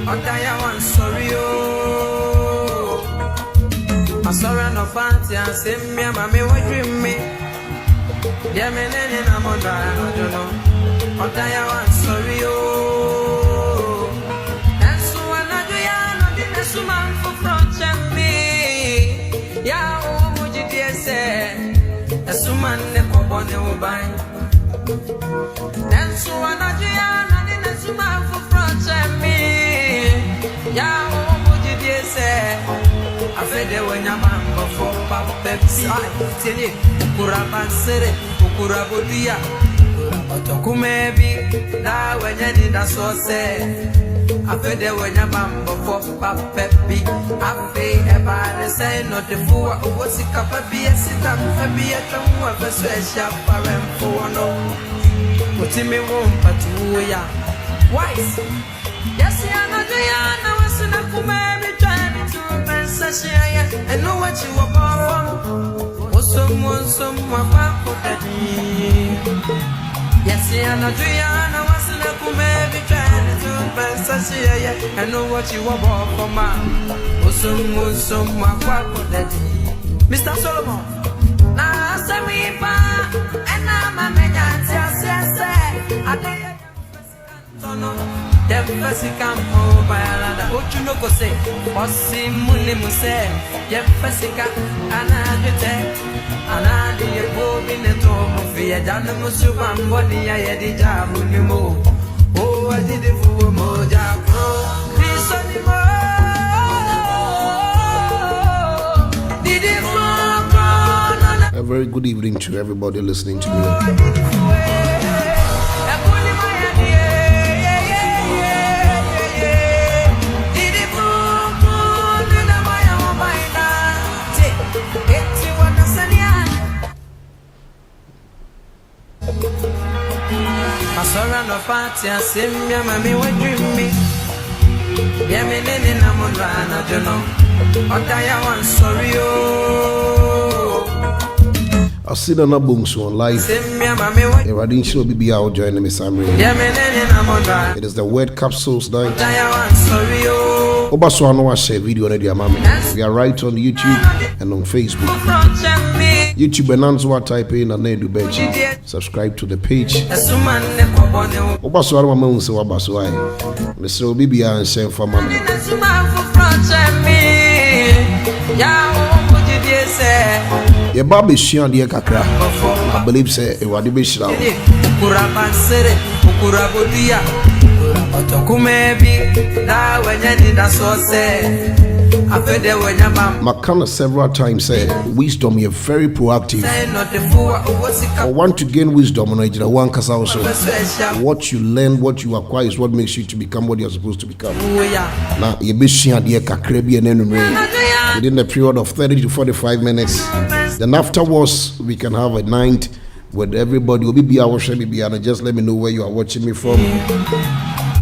Odaya one sorry oh. I sorry no fancy and say me and mommy would dream me. Yeah, me nene na moda no jono. Odaya one sorry oh. And so another ya no didn't suman for front and me. Yeah, oh would you dear say? A suman ne pobone ubay. And so another ya no didn't suman for front and me. Yeah, oh would you dear say? I fed the when your man before Papa Pepsi. I tell you, Kuraban Sere, Kurabudia, Otokumebi, now when you need a sauce. I fed the when your man before Papa Pepi. I pay about the same, not the fool who was a cup of beer, sit up for beer, come up a sweat for no. Put me womb, but we are wise. Yes, I know the Anna was in a Kumebi trying to. I know what you were born for. Someone for that. Yes, I know Diana was in a maybe trying to. I know what you were born for, man. Someone for that. Mr. Solomon, now send me back, and I'm a man. I the first come over and what you know, say, or see Munim say, Yep, Fessica, and I detect, and I did go in the top of the Adamus and Bonnie. I had it down when you move. Oh, I did it for Moja Pro. This anymore. Did it for a very good evening to everybody listening to me. No party and say me and mommy would dream me. Yeah, me nene na mondana jono. Odaya one sorry oh. I see the Nabungs on live. I didn't show BB out joining me Samuel. It is the word capsules night. Obaswano was a video on the Amami. We are right on YouTube and on Facebook. YouTube and Answer type in and then do bench. Subscribe to the page. Obaswano Mamunse Wabaswai. Mr. BB and Sam for Mamma. Your baby Shian dear Kakra. I believe say it was the best now. Makana several times said wisdom you're very proactive. I want to gain wisdom on one cause also. What you learn, what you acquire is what makes you to become what you're supposed to become. Now you be Shian dear Kakra and within the period of 30 to 45 minutes. Then afterwards, we can have a night with everybody. Will be our and just let me know where you are watching me from.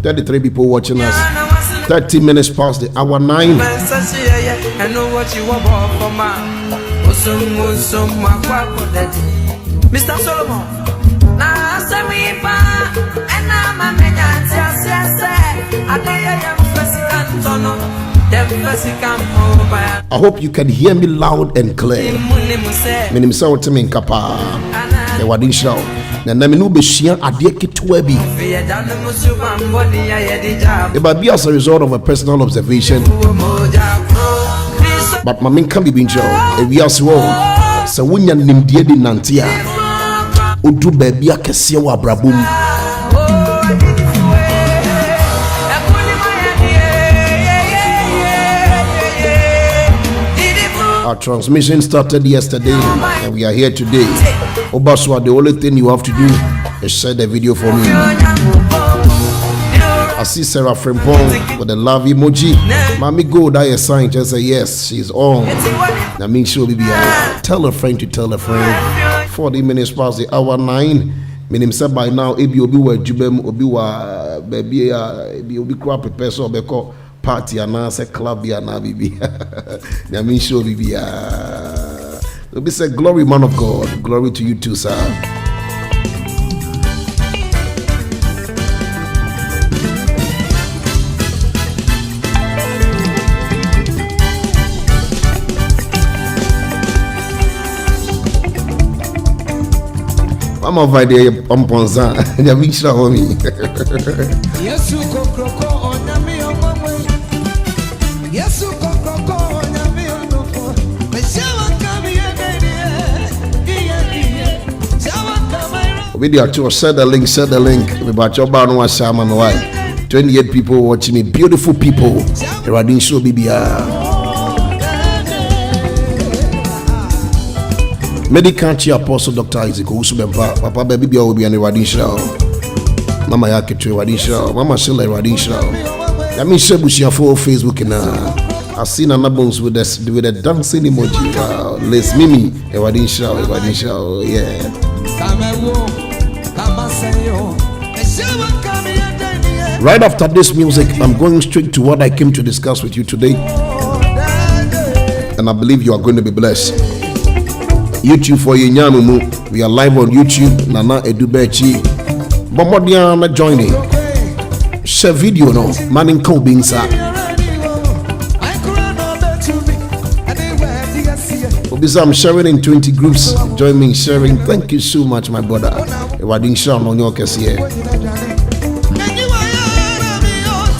33 people watching us. 30 minutes past the hour 9. I know what you want for Mr. Solomon. Now send me back, and I'm a man. I hope you can hear me loud and clear. My name is Sawotemin Kapa. The Wadin Show. Na me no be shia ade ketewa bi. It might be as a result of a personal observation. But my main can be binjo. E wi ase wo. Se wonya nimdie di nante a. Odu ba bia kese wa abrabom. Our transmission started yesterday and we are here today. Obaswa, the only thing you have to do is share the video for me. I see Sarah Frimpong with the love emoji. Mommy go that a sign, just say yes, she's on. That means she'll be tell a friend to tell a friend. 40 minutes past the hour 9. Meaning said by now, Ebi Obi wa Jubem Obi wa baby Ebi Obi crap prepare so beko party and say club and bibi. That means show bibi. We say glory, man of God, glory to you too, sir. I'm a video on Ponza. You're being sure of me. Yes, you go crocodile on me on my way. Yes, you go crocodile on me on the phone. But Shawa come here, Video to set the link. About your bar no Sam and why. 28 people watching me, beautiful people. Radin show BBR. Medical Chair Apostle Dr. Isaac Usubempa, Papa Baby will be on the Radin show. Mama Yaki to Radin show, Mama Silla Radin show. I mean, Shebushia for Facebook and I've seen another bones with a dancing emoji. Les Mimi, a Radin show, yeah. Right after this music, I'm going straight to what I came to discuss with you today. And I believe you are going to be blessed. YouTube for Yenyamumu. We are live on YouTube. Nana Edubechi. Bomodiana joining. Share video no. Manning Kobinsa. Obisa, I'm sharing in 20 groups. Join me in sharing. Thank you so much, my brother. Wadin Sham on your case here.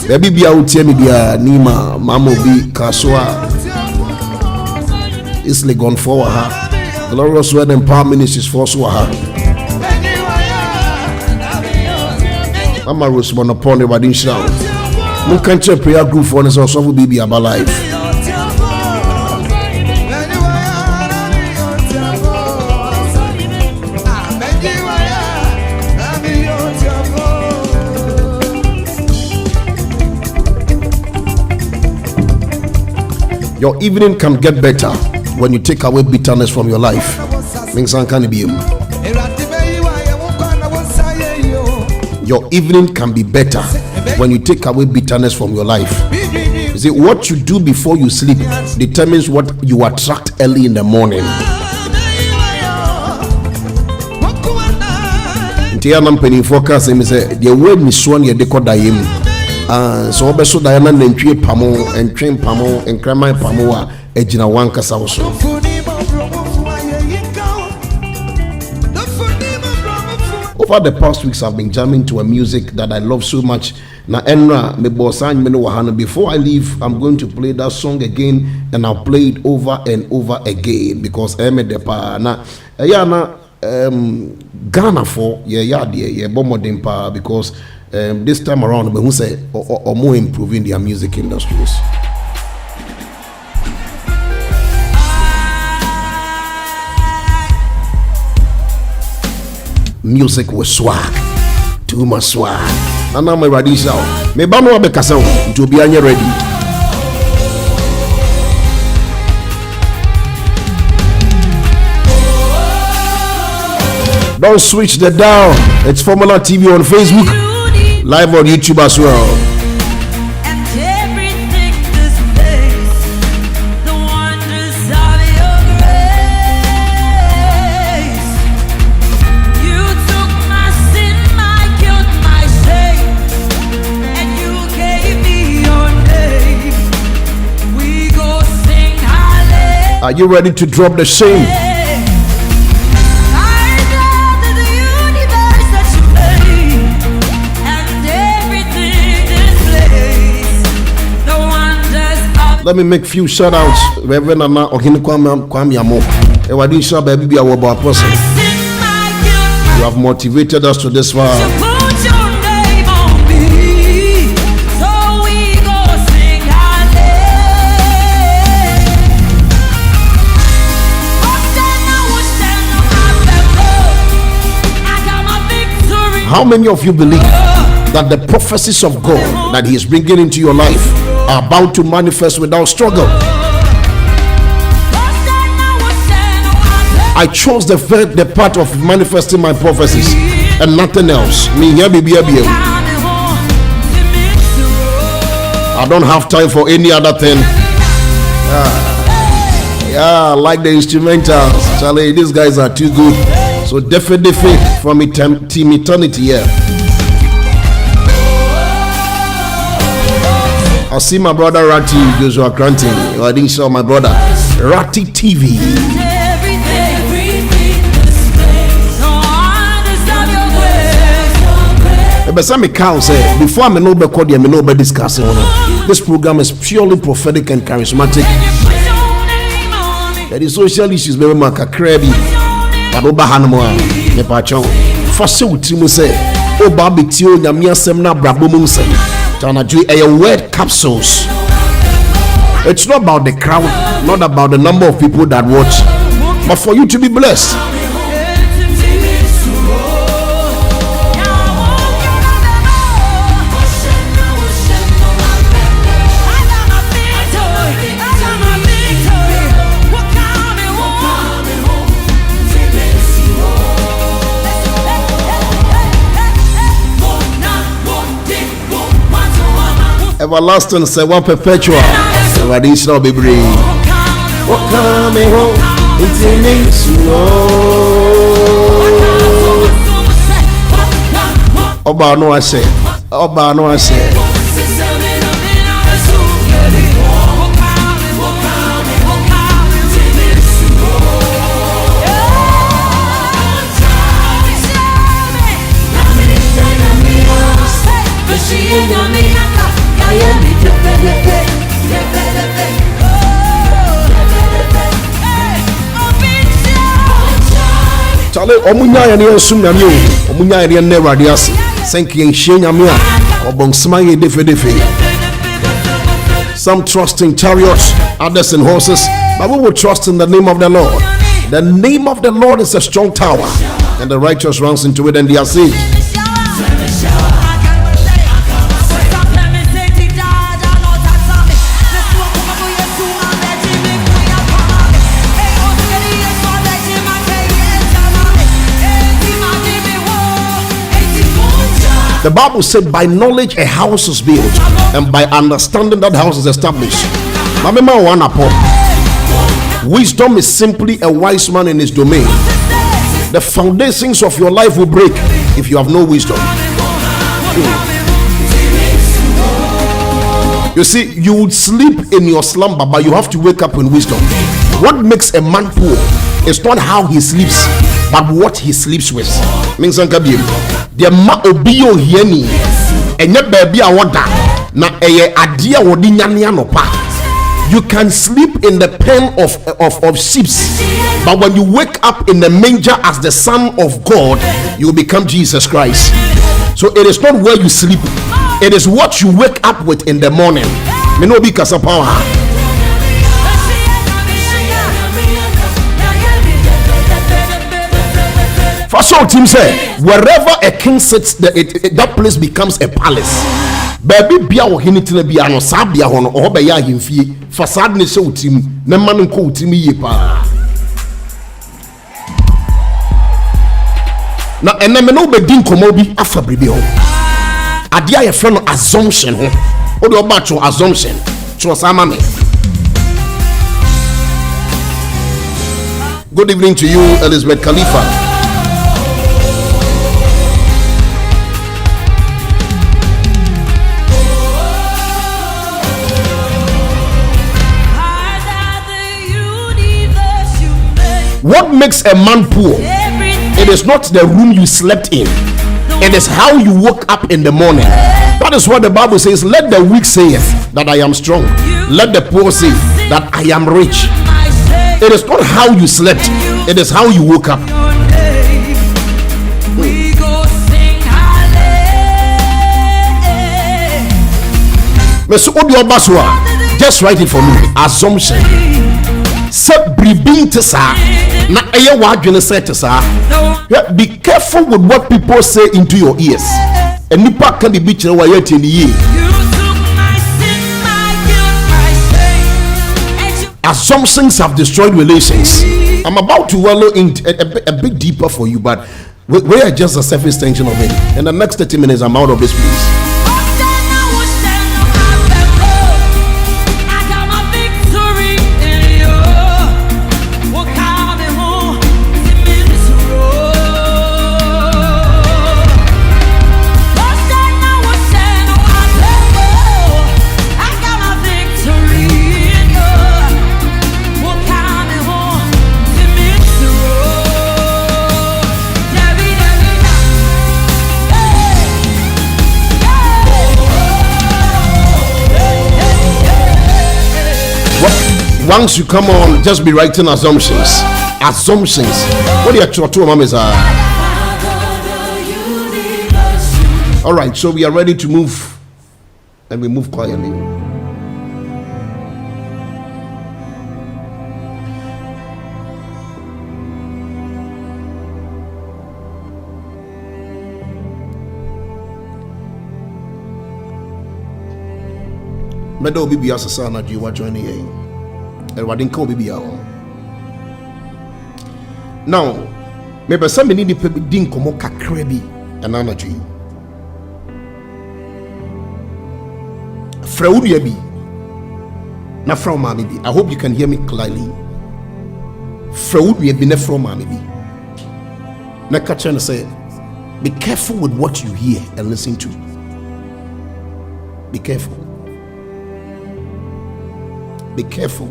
Baby be out here, Nima, Mamo B, Kaswa. It's like gone forward, huh? Glorious Word and Power Ministries for Swaha. Mama Rose Monopone, Wadin Sham. Munkanche prayer group for us also will be about life. Your evening can get better when you take away bitterness from your life. Your evening can be better when you take away bitterness from your life. You see, what you do before you sleep determines what you attract early in the morning. Focus and say the word Miss1 ye decoda him. So obeso Diana nentwie pamo and train pamo and crema pamo ejina wanka sauso. Over the past weeks I've been jamming to a music that I love so much. Na enra me bosan me no wahana. Before I leave, I'm going to play that song again and I'll play it over and over again because eme depa na na Ghana for yeah bomodin pa because this time around, but who say or more improving their music industries. Music with swag, too much swag. And I'm ready now. Me bano abe kasa to be anya ready. Don't switch the dial. It's Formula TV on Facebook. Live on YouTube as well. And everything displays the wonders of your grace. You took my sin, my guilt, my shame, and you gave me your name. We go sing hallelujah. Are you ready to drop the shame? Let me make few shout outs. Reverend Anna Ohin Kwame Amo. Ewadin Shah baby be our person. You have motivated us to this far. How many of you believe that the prophecies of God that He is bringing into your life are about to manifest without struggle? I chose the part of manifesting my prophecies and nothing else. I don't have time for any other thing. I like the instrumentals. Charlie, these guys are too good. So definitely from team eternity here. I see my brother Ratty, Joshua Cranting. I didn't show my brother Ratty TV. Ebesame Cow said, before I'm no record, I'm no discussing. This program is purely prophetic and charismatic. There is social issues, baby, Maka Krabi, but Oba Hanmoa, Nepachon. First, Timu say, Oba Bitio, Yamia Semna Brabum say, Tanaji, a word capsules. It's not about the crowd, not about the number of people that watch, but for you to be blessed. Everlasting say one perpetual. Traditional be brave. What coming home? It's in Oba no I say. Oba no I say. Chale omunya ya ne sum na mi omunya ya ne awade ase senke en hye nyame a obonsma ye defe. Some trust in chariots, others in horses, but we will trust in the name of the Lord. The name of the Lord is a strong tower, and the righteous runs into it and they are saved. The Bible said, by knowledge a house is built, and by understanding that house is established. Wisdom is simply a wise man in his domain. The foundations of your life will break if you have no wisdom. You see, you would sleep in your slumber, but you have to wake up in wisdom. What makes a man poor is not how he sleeps, but what he sleeps with. Means the ma obio hieni enye baby a woda na eye ade a wodi nyane anopa. You can sleep in the pen of sheep, but when you wake up in the manger as the Son of God, you become Jesus Christ. So it is not where you sleep, it is what you wake up with in the morning. Me no be kasa power. For so team say, wherever a king sits, that place becomes a palace. Baby bia wo hinitina bia no sa bia ho no obe ya himfie fasad ne se utim ne man nko utim ye pa na eneme no be din komo bi afa bribi ho ade aye frɛ no assumption ho o de oba cho assumption cho sama me. Good evening to you, Elizabeth Khalifa. What makes a man poor? It is not the room you slept in. It is how you woke up in the morning. That is what the Bible says. Let the weak say that I am strong. Let the poor say that I am rich. It is not how you slept. It is how you woke up. Just write it for me. Assumption. Be careful with what people say into your ears. And nipa can be bitch in the year. Assumptions have destroyed relations. I'm about to wallow in a bit deeper for you, but we are just a surface tension of it. In the next 30 minutes, I'm out of this place. Once you come on, just be writing assumptions. What are your two mamas are? All right, so we are ready to move, and we move quietly. Medo bibi asasa na ji wa join here. Erwadin ka bibi ya. Now, me be some need pe din komo kakra bi ana na ji. Fraudia bi. Na frau ma bi. I hope you can hear me clearly. Fraudia bi na frau ma bi. Na ka chen say, be careful with what you hear and listen to. Be careful. Be careful.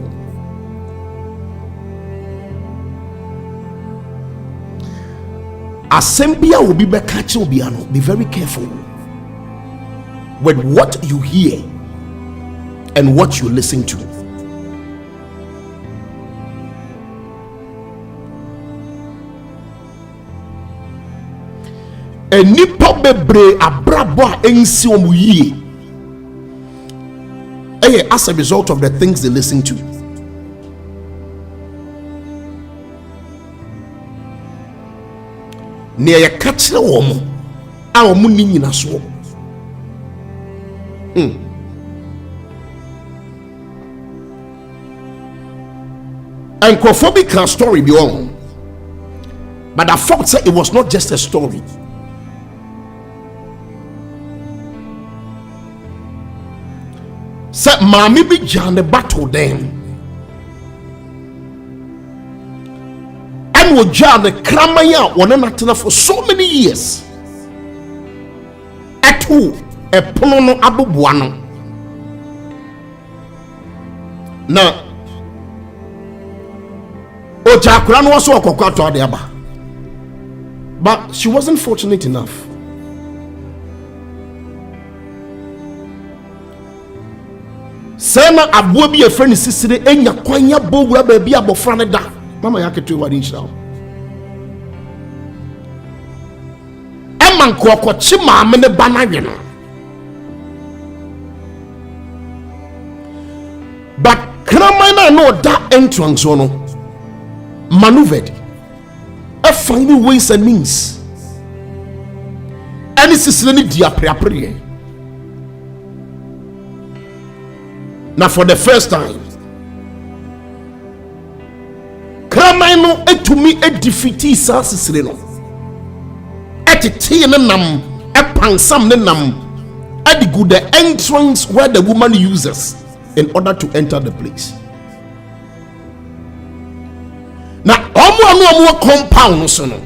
Assembia will be catching obiano. Be very careful with what you hear and what you listen to. Enipa bebre abrabo ensi omuye. As a result of the things they listen to. Near ya kachira woman, our money in a swamp. And Crophobic story beyond, but the fact said it was not just a story. Said Mammy be John the battle then. And would John the Kramaya one another for so many years. At who a Pono Abubuano. Now, Ojakran was so a cocoa de Abba. But she wasn't fortunate enough. Sena abuo bi efre ni sisire enya kwanya bowura ba bi abofra ne da mama yaketu wadi nshira eman ko chi maame ne ba na no but kramana no da entrance no maneuvered finding ways and means any sisire ni dia pre. Now for the first time, Kramaino to me a defeatee Sassino. At a tea and nam, a pansam nam, at the good entrance where the woman uses in order to enter the place. Now, almost compound so no.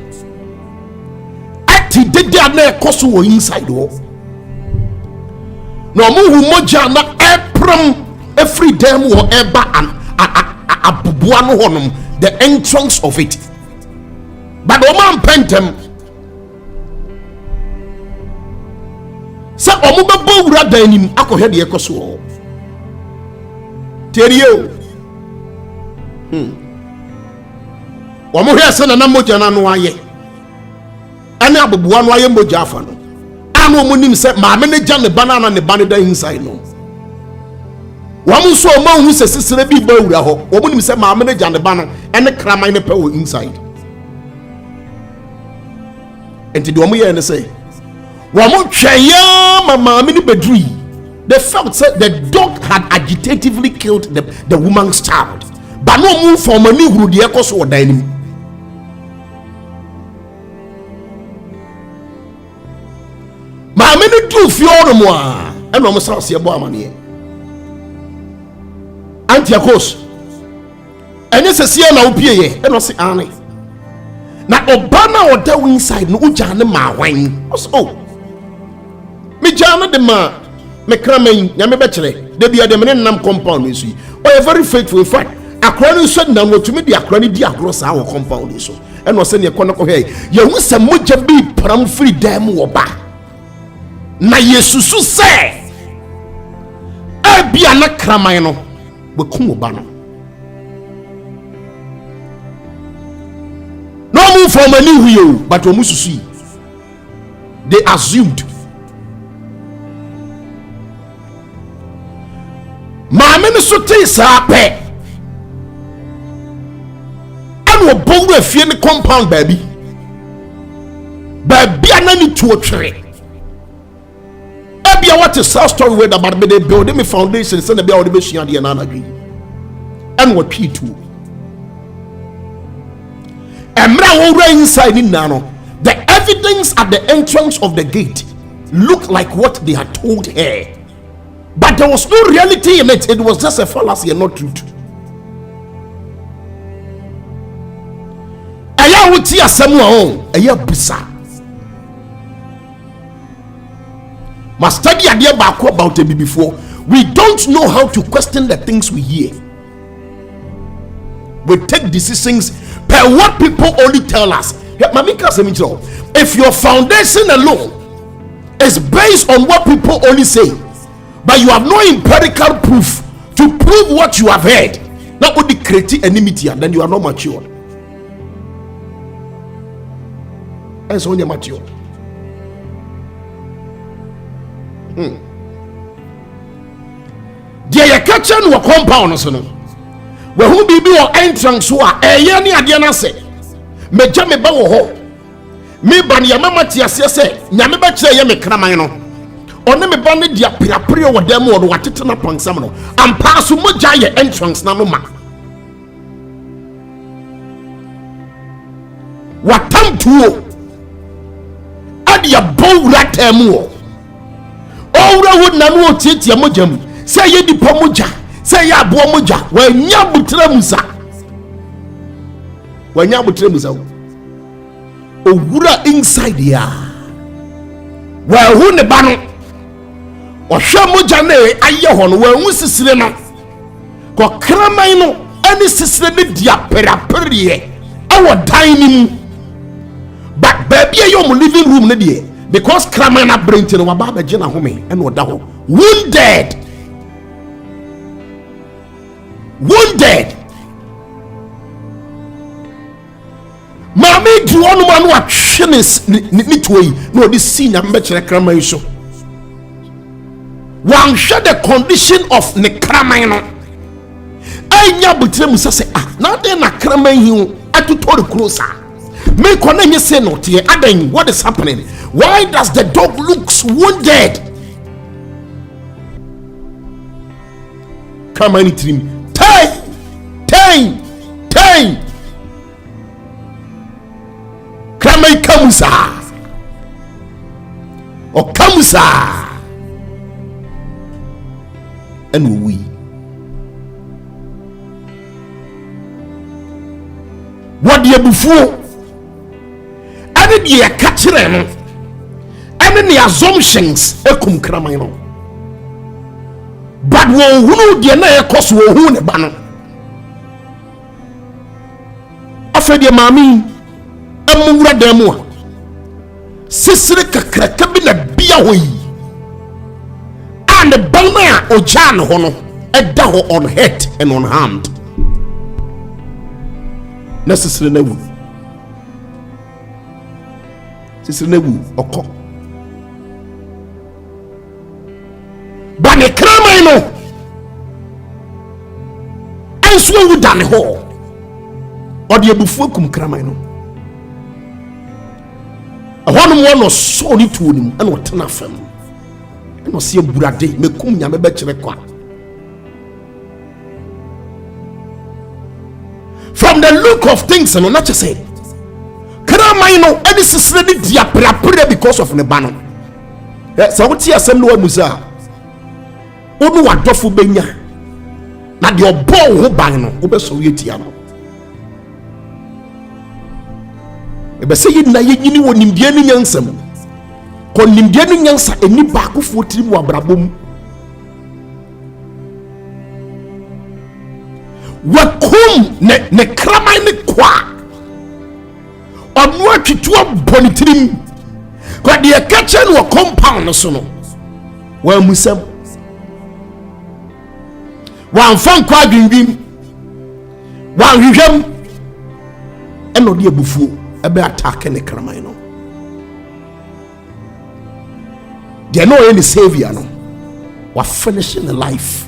At the dead near Kosovo inside war. No more moja na eprom. Every damn whatever and abubuano honum the entrance of it. But the man pentem sa omuba bowura danim akohwe de ekoso. Teriyo. Omo hwe ase na moja na no aye. Ana abubuano aye moja afa no. Anu omunim se maame ne gya ne banana ne banana inside no. Wamu so ma hu se sisire bi ba wura ho omu nim se ma manager ne ba no ene kraman ne pa wo inside enti de omu ye ne say wamu twaya ma ni bedri. They felt that the dog had agitatively killed the woman's child but no move for mani huru de ekoso odan nim ma ni du fi ono mo a eno mo sa se ebo amane Antiakos ene sesia na opie ye eno se ane na obana oda inside no uja ne ma hwan oh me jana de ma me kramen nya me be kire de bia de me nam compound so yi o very faithful in fact akra no so na no tumi de akra ni di agro sa wo compound so eno se ne kono ko he ye hu se moja bi pram free dem wo ba na yesusu se e bia na kraman no bekum oba no move from anywhere, but we must see. They assumed. Maame no so te saa pe. Ano bowu afie ne compound baby. Baby anani to otwere. Ebia what is our story where about they build me foundation say na bia wo de be hia de na anadwi. And what p too. Emra wo ra inside ni na no. The evidence at the entrance of the gate looked like what they had told her. But there was no reality in it. It was just a fallacy and not truth. Aya wuti asemu on, aya bisa. Ma study idea baako about it before. We don't know how to question the things we hear. We take decisions per what people only tell us. If your foundation alone is based on what people only say, but you have no empirical proof to prove what you have heard, that would create enmity, and then you are not matured. And so when you're matured, the kitchen will compound. Where who be your entrance who are a yani adiana say, me jame ba wo ho. Me ban ya mama ti ase say, nyame ba kire ye me kraman no. One me ban ne dia pirapire wo dem wo watete na pansam no. Ampa so moja ye entrance na no ma. Watam tuo. Ade ya bowra temu wo. Owra wo na no tietia mojam. Say ye dipo moja. Say ya bo moja. Wanya butra musa. Wanya butra musa. Owura inside ya. Wa hu ne ba no. Ohwe moja na aye ho no wa hu sisire no. Ko kraman no ani sisire ne dia perapere awo dan ni mu. But baby your living room ne die because kraman na brain no wa ba ba gina home and oda ho. Wounded. Mami do one man who achines ni toyi no di see na mbekere kraman so. One share the condition of ne kraman no. Anya butre musa say na dey na kraman hi atuto closer. Me kona me say no tie adan what is happening? Why does the dog looks wounded? Kraman trim. Time. Kraman kamusa. O kamusa. And we. What do you before? And then you catch them. And then the assumptions ekum kraman no. But wo hunu de na ekos wo hu ne ba no. Afede mami amwura demu a sisire kakraka bi na bia hoyi. And the bana ojan ho no eda ho on head and on hand. Na sisire na wu. Sisire na wu okọ. Bane kraman no enso wu dane ho. Odi ebufu kum kraman no. Ahonu mo no so ni tuo nim na otena fam. No se burade mekum nyame be kire kwa. From the look of things no not just say kraman no edi sisire ni dia prapre because of ne ba no. So what ti asem no amusa onu wadofo benya na de obo ho ban no obeso yetia no. Ebe se yina yenyini wonimdie ni nyansam ko nimdie ni nyansa eni ba ko fotiri mu abrabom wakum ne kraman ne kwa onu atwitu abonitirim ko de kache no compound so no wa musam wa mfan kwa dwindwim wa hwehwem eno de abufuo ebe attack ne kraman no they know any savior no wa finishing the life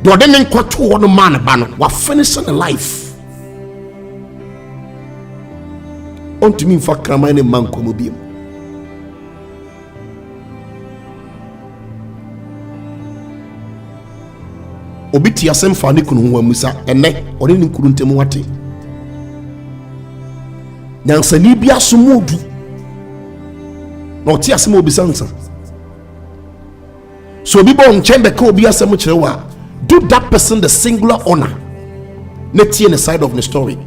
do de men kwato one man ba no wa finishing the life ontimi mfa kraman ne man komo biem obi ti asem fa ne kunu ho amusa enne ode ne kunu ntem wate nyansani bi asomodu na oti asem obi sansa so obi bon chembe ka obi asem kire wa do that person the singular honor na tie the side of the story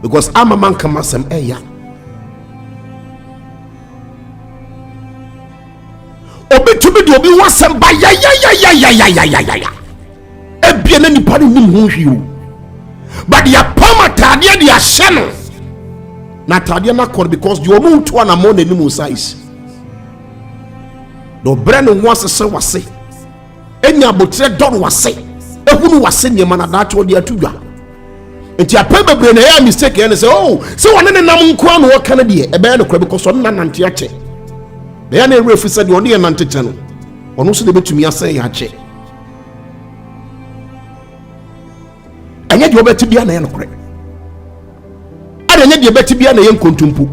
because I'm a man come asem eya obi to be obi wasem ba ya ebia na nipa no nim ho hwiu but ya pama tade de ahye no na tade na kor because the omu to na mo na nim size do brand wase se wase enya botre dor wase ehunu wase nyema na da to de atudwa enti apa bebre na ya mistake ene say oh se wone ne nam nko anu wo kana de ebe na kor because on na nante ache be ya na refi said on de nante che no ono so de betumi ase ya ache anya de obeti bia na ye nokore anya de obeti bia na ye nkontumpo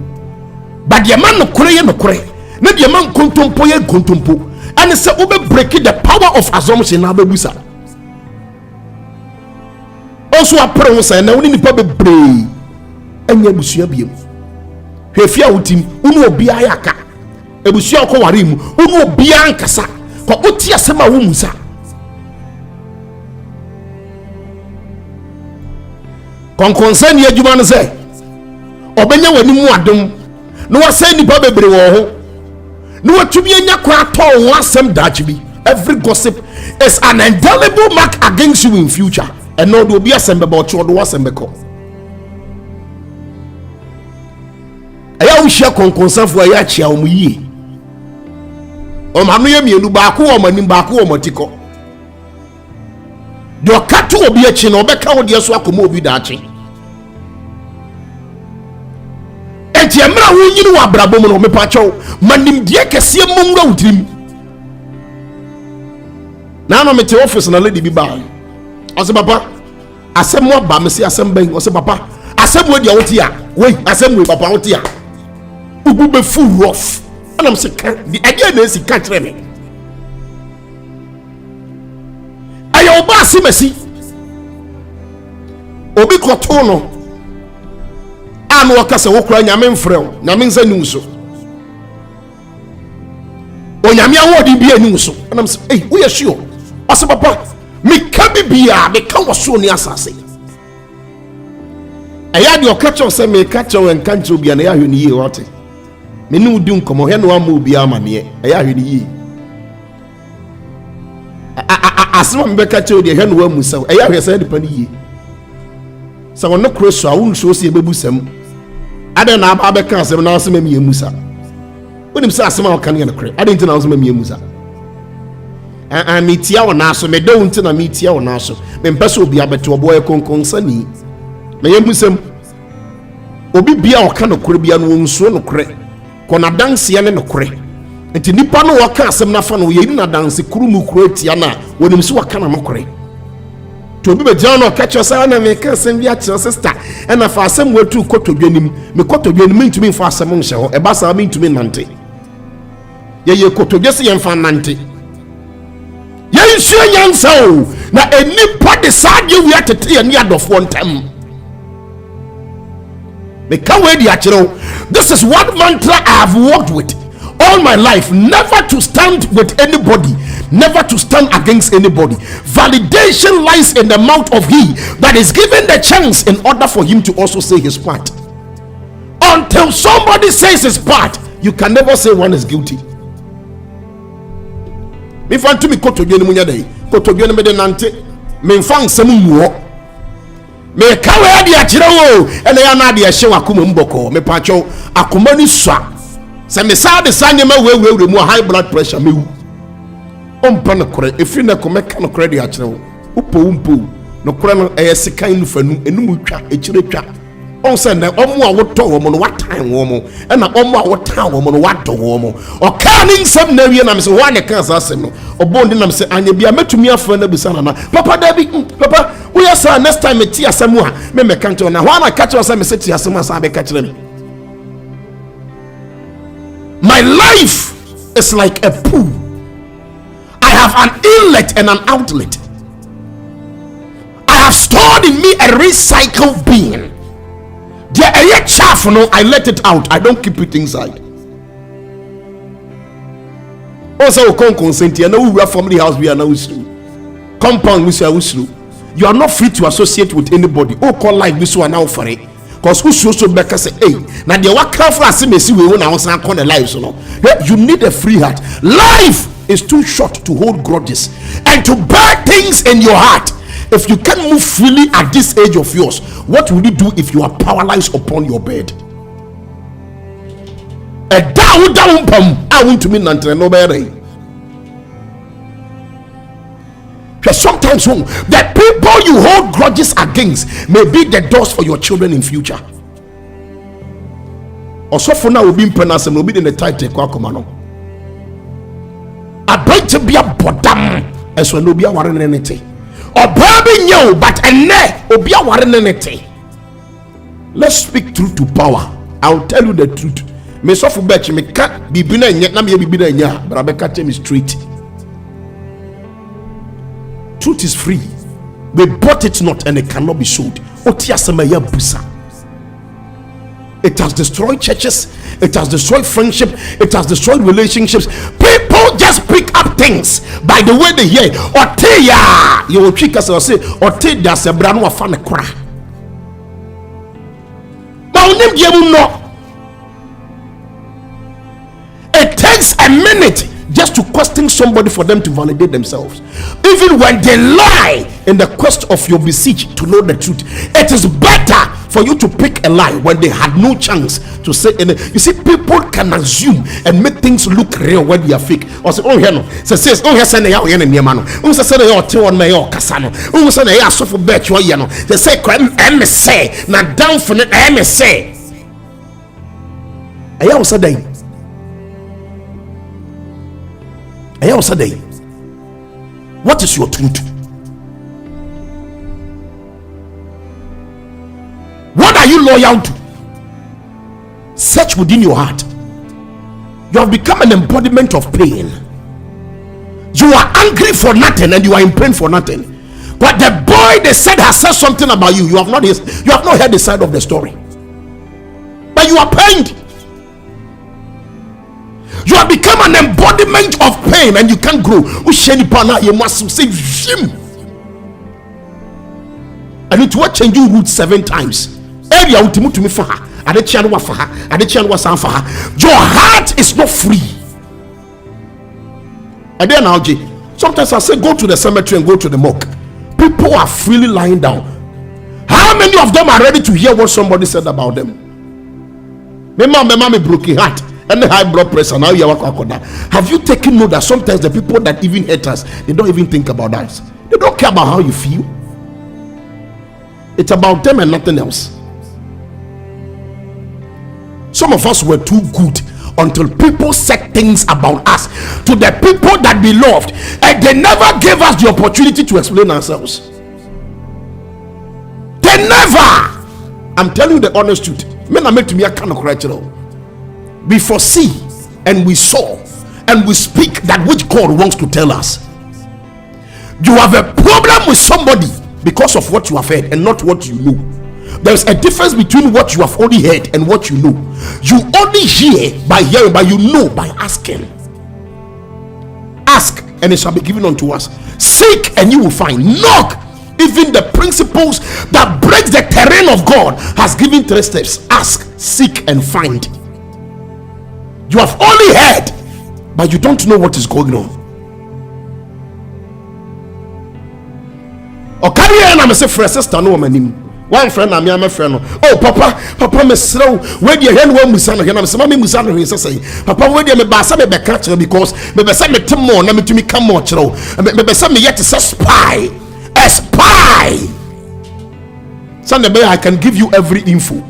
but de man nokore ye nokore na de man nkontumpo ye nkontumpo and say obe break the power of assumption na bebusa also apre wo say na woni nipa bebre anya busua biem hwefia wotim unu obi ayaka ebusua ko ware mu unu obi ankasa ko oti asema wo musa konkonsa ni adwuma no sɛ obenya wani mu adom no wasa nipa bebre wo ho no watumi anya kwa to wo asɛm dachibi every gossip is an indelible mark against you in future and no do be asɛm beba ocho do wasɛm beko aya wo hia konkonsa fo aya chia wo yie o ma no ye mienu ba ko wo manim ba ko wo matiko do kato obi achi na obeka wo de so akoma obi daachi enti emra wo nyini wo abrabom no me pacho manim die kese momra wutrim na no mete office na lady bi ba o se papa asem mo ba me se asem ban o se papa asem wo dia wote a wei asem wo papa wote a ubu be full rough ana me se ka di idea na si ka kire me ayo ba asimasi obi koto no anu wakase wokura nyame mfrɛw nyame nsa niuso o nyame awodi bia niuso ana me se wo ye sure ose papa me ka bibia me ka woso ni asase aya de okacho se me ka cho en kancho bia na ya hwe ni ye wote me ni udi nkomo he no ama obi amane aya hwe ni ye asema mbeka cho de he no wa musa aya hwe se de pa ni ye sa wono kroso a wo nso se ebebusam ade na aba beka asem na asema me musa wonim se asema o kan ye no kre ade ntina asema me musa metia wo na so me do ntina metia wo na so me mpese obi abete obo e konkonsa ni me ye musam obi bia o kan no kre bia no nso no kre ko na danse ye no kre enti nipa no wo ka asem na fa no ye ni na danse kuru mu kro tia na wonim se wo kan na kre to bi be jano catch yourself na me ka asem bia che sister e na fa asem watu kotodwanim me kotodwanim ntumi fa asem nhyɛ ho e ba sa me ntumi nante ye kotodwese ye mfa nante ye nsuo nyansa o na enipa de saadie wi atete ye ni adofo ntam me ka we di akere. This is one mantra I have worked with all my life, never to stand with anybody, never to stand against anybody. Validation lies in the mouth of he that is given the chance in order for him to also say his part. Until somebody says his part, you can never say one is guilty. Me fan to me koto dwene munya dai koto dwene me de nante me fan sem muo me kawe ade akire wo ene ya na ade ehye wakoma mboko me pacho akoma ni swa se me sa de sanye ma we mu high blood pressure mewu ompa na kore efi na ko meka na kore de akire wo upo no kore no eye sekan nu fanu enum twa ekire twa On send the omo what to woman what time woman and the omo what time woman what to woman or canning some navy and I'm so one can't ask him or bonding them say and you be a met to me a friend of Busana. Papa Debbie, Papa, we are saying next time a tea somewhere. Me can't tell now when I catch us, I'm a city as soon as I catch them. My life is like a pool. I have an inlet and an outlet. I have stored in me a recycled being. I let it out. I don't keep it inside. Also, consent. You know, we are family house. We are now compound. We are you are not free to associate with anybody. Oh, call life. We are now for it. Because who so back say, hey, now the work for us. We will now say, the lives. You need a free heart. Life is too short to hold grudges and to bear things in your heart. If you can't move freely at this age of yours, what will you do if you are paralyzed upon your bed? A down pum. I want to mean no better. Sometimes the people you hold grudges against may be the doors for your children in future. Also for now, we'll be in penance and we'll be in the title. I beg to be a bottom as well, no be a warren anything. Or baby no, but a ne or be a warren anything. Let's speak truth to power. I'll tell you the truth. Me so for bet me can't be bina yet, na me be bina nya, but I be catch me straight. Truth is free. We bought it not and it cannot be sold. It has destroyed churches, it has destroyed friendship, it has destroyed relationships. People just pick up things by the way they hear. Oteya, you will trick us and say, Ote das a brand of fan cry. It takes a minute just to question somebody for them to validate themselves. Even when they lie in the quest of your beseech to know the truth, it is better for you to pick a lie when they had no chance to say anything. You see, people can assume and make things look real when they are fake. Or say, oh, here no. Says, oh, yes, and you're in Yamano. Oh, say, you're on my Casano. Oh, say, you're so for bet you are. They say, MSA, now down for the MSA. I also say, what is your truth? What are you loyal to? Search within your heart. You have become an embodiment of pain. You are angry for nothing and you are in pain for nothing. But the boy they said has said something about you. You have not heard the side of the story. But you are pained. You have become an embodiment of pain and you can't grow. You must say him. And it will change you root 7 times. Your heart is not free. And then sometimes I say go to the cemetery and go to the morgue. People are freely lying down. How many of them are ready to hear what somebody said about them? My mom broken heart and the high blood pressure. Now you are. Have you taken note that sometimes the people that even hate us, they don't even think about us. They don't care about how you feel. It's about them and nothing else. Some of us were too good until people said things about us to the people that we loved, and they never gave us the opportunity to explain ourselves. They never. I'm telling you the honest truth. Men are made to be a kind of criteria. We foresee and we saw and we speak that which God wants to tell us. You have a problem with somebody because of what you have heard and not what you know. There's a difference between what you have only heard and what you know. You only hear by hearing, but you know by asking. Ask and it shall be given unto us. Seek and you will find. Knock. Even the principles that breaks the terrain of God has given 3 steps. Ask, seek and find. You have only heard, but you don't know what is going on. Or carry on, I'm a sister, no man. One friend, I'm a friend. Oh, Papa, me slow. Where do you hear one Musano? I'm some Musano. He say, Papa, where do you me catch because maybe some me more, na me to me come more. Maybe some me yet to spy. A spy. Sunday, I can give you every info.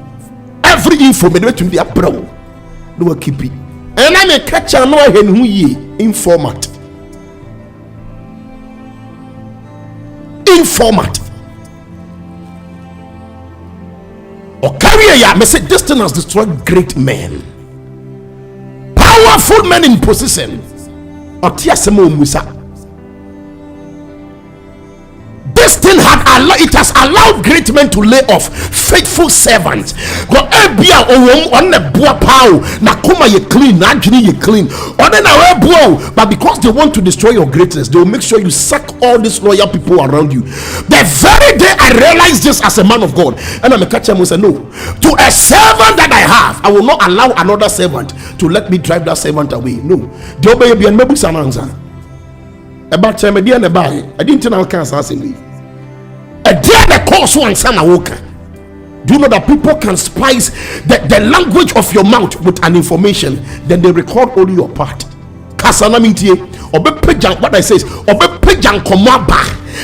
every info me to be a bro. No keep it. And I'm a catcher no who ye informat. Informat. Or carry a message. This thing has destroyed great men, powerful men in position. Or tiasemo musa. This thing has allowed great men to lay off faithful servants. God, on the boa pow, nakuma you clean, actually you clean. Or then but because they want to destroy your greatness, they will make sure you sack all these loyal people around you. The very day I realized this as a man of God, and I'm a catcher, I say no. To a servant that I have, I will not allow another servant to let me drive that servant away. No. The baby and maybe some answer. About time I didn't know cancer me. A day the course one son awoka. Do you know that people can spice the language of your mouth with an information, then they record only your part. Kasana mintie obe pejan what I says obe pejan komaba.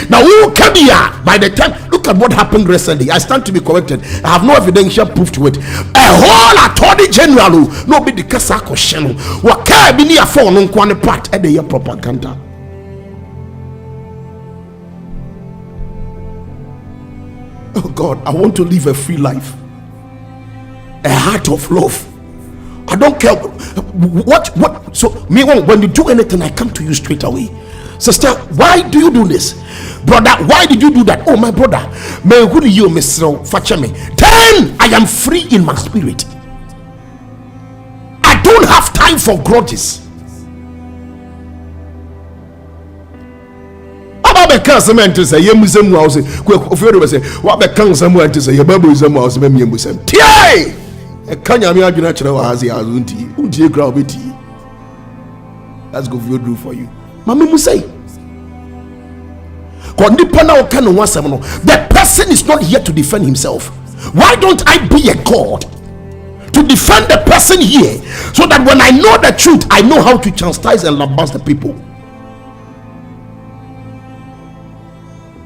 Now who can be by the time look at what happened recently. I stand to be corrected. I have no evidential proof to it. A whole attorney general no be the kasa question. What can be near for no kwane part at the propaganda. Oh God, I want to live a free life, a heart of love. I don't care what. So me when you do anything, I come to you straight away. Sister, why do you do this? Brother, why did you do that? Oh my brother, may who you Mr. Fachame. Then I am free in my spirit. I don't have time for grudges. Cement to say, Yemusem was what the council went to say, your baby is a mouse, Memusem. Tie! A Kanyamia natural has the Azunti, Unti gravity. That's good do for you. Mammy Musay. The person is not here to defend himself. Why don't I be a God to defend the person here so that when I know the truth, I know how to chastise and lambast the people?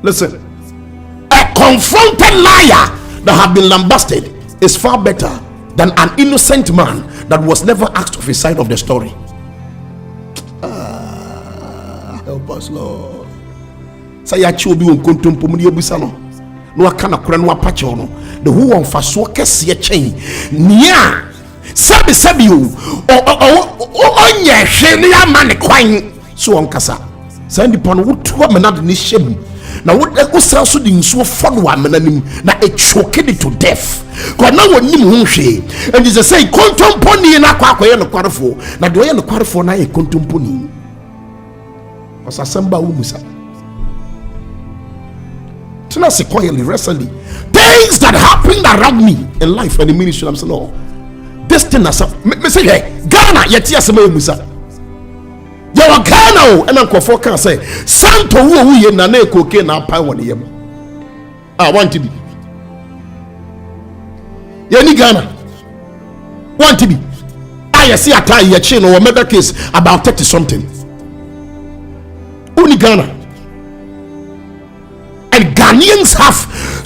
Listen, a confronted liar that have been lambasted is far better than an innocent man that was never asked of his side of the story. Help us, Lord. Say ya chobi on kontompo mu ebusa no. No aka na kora no apache no. The who on faso kese chain. Nia sabi o onye hwe ne amane kwan so on kasa. Say ndi pon wo to menade ni hyem. Now what also the so follow amenanim na a choke it to death. God now what nim ho hwe. And Jesus say kontomponi na kwakoye no kwarefo. Na de oye no kwarefo na e kontomponi. Osasamba umusa. Tena se quietly recently things that happened around me in life and in ministry. I'm saying no. This thing has me say hey Ghana yeti asema umusa. Your Ghana and Uncle Four can say Santo who ye na na koke na pa won yem. I want to be. Ye ni Ghana. Want to be. I see a tie ye chain or murder case about 30 something. Only Ghana. And Ghanaians have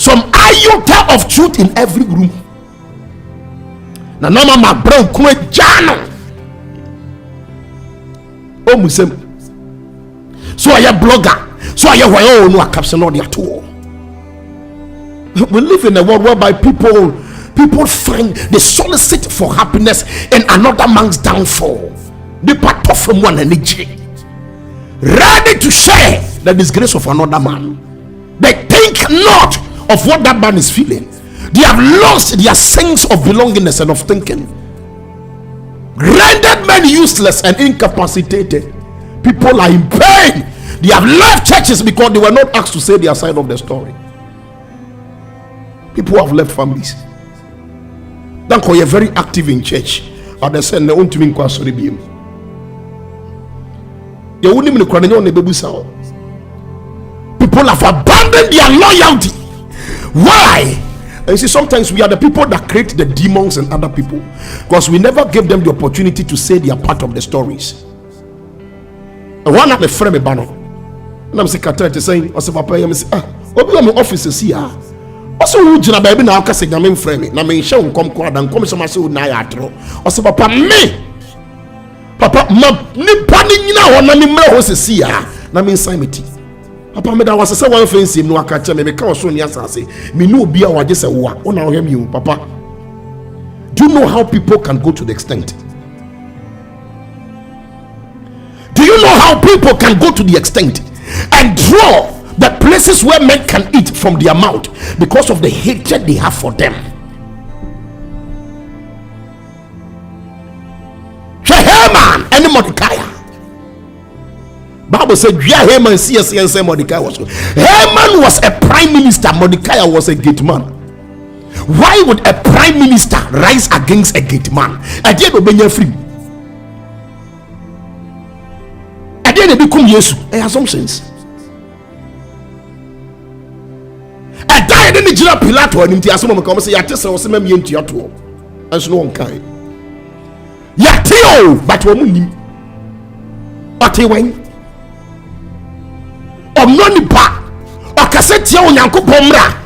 some iota of truth in every room. Na nama ma bro kwe jano. Oh musem. So I am blogger. So I am why no CAPSULES at all. We live in a world whereby people find they solicit for happiness in another man's downfall. They part off from one energy, ready to share the disgrace of another man. They think not of what that man is feeling. They have lost their sense of belongingness and of thinking, rendered men useless and incapacitated. People are in pain. They have left churches because they were not asked to say their side of the story. People have left families. Don't call you very active in church. Or they say they won't mean sorry be. They won't even cry on the baby sound. People have abandoned their loyalty. Why? And you see, sometimes we are the people that create the demons in other people because we never give them the opportunity to say their part of the stories. And one of the friend banner, and I'm saying, saying, "Papa, I'm saying, obi my office is here. Also, who jina baby na aka se nyame mfrɛ me na me nhye nkom kwa da nkom so ma se na ya atro. Ose papa ma nipa ni nyina ho na me mra ho sesi ya na me nsan meti. Papa me da was say one fancy no aka che me ka so ni asase. Me no obi a waje se wo a ona ho hwem papa. Do you know how people can go to the extent? Do you know how people can go to the extent and draw the places where men can eat from their mouth because of the hatred they have for them? Haman and Mordecai. Bible said Haman and Mordecai was. Haman was a prime minister. Mordecai was a gate man. Why would a prime minister rise against a gate man? I did obey free. I didn't become Jesus. Assumptions. I died in the Jira Pilato and in the Assumption come say Yatesa was a member into your tour. As no one kind. Yatio, but woman. But he went. Omnonipa. Or cassette on Yanko Pomra.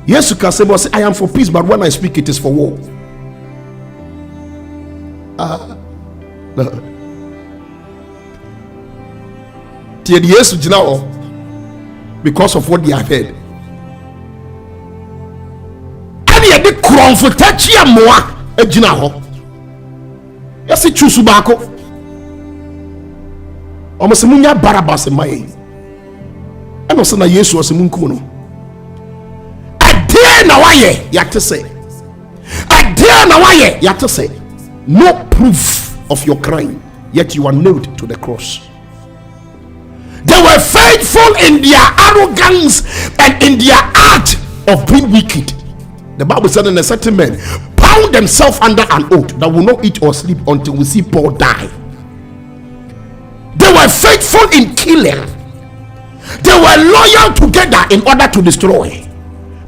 Yes, you can say, I am for peace, but when I speak, it is for war. No. Because of what they have heard. And yet, the crown for Tachia Moa, a Jinaho. Yes, it choose Subako. Almost a Munya Barabas in my age. And also, yes, was a Munkuno. Na waye yate say adea na waye yate say no proof of your crime, yet you are nailed to the cross. They were faithful in their arrogance and in their art of being wicked. The Bible said in a certain man bound themselves under an oath that will not eat or sleep until we see Paul die. They were faithful in killing. They were loyal together in order to destroy.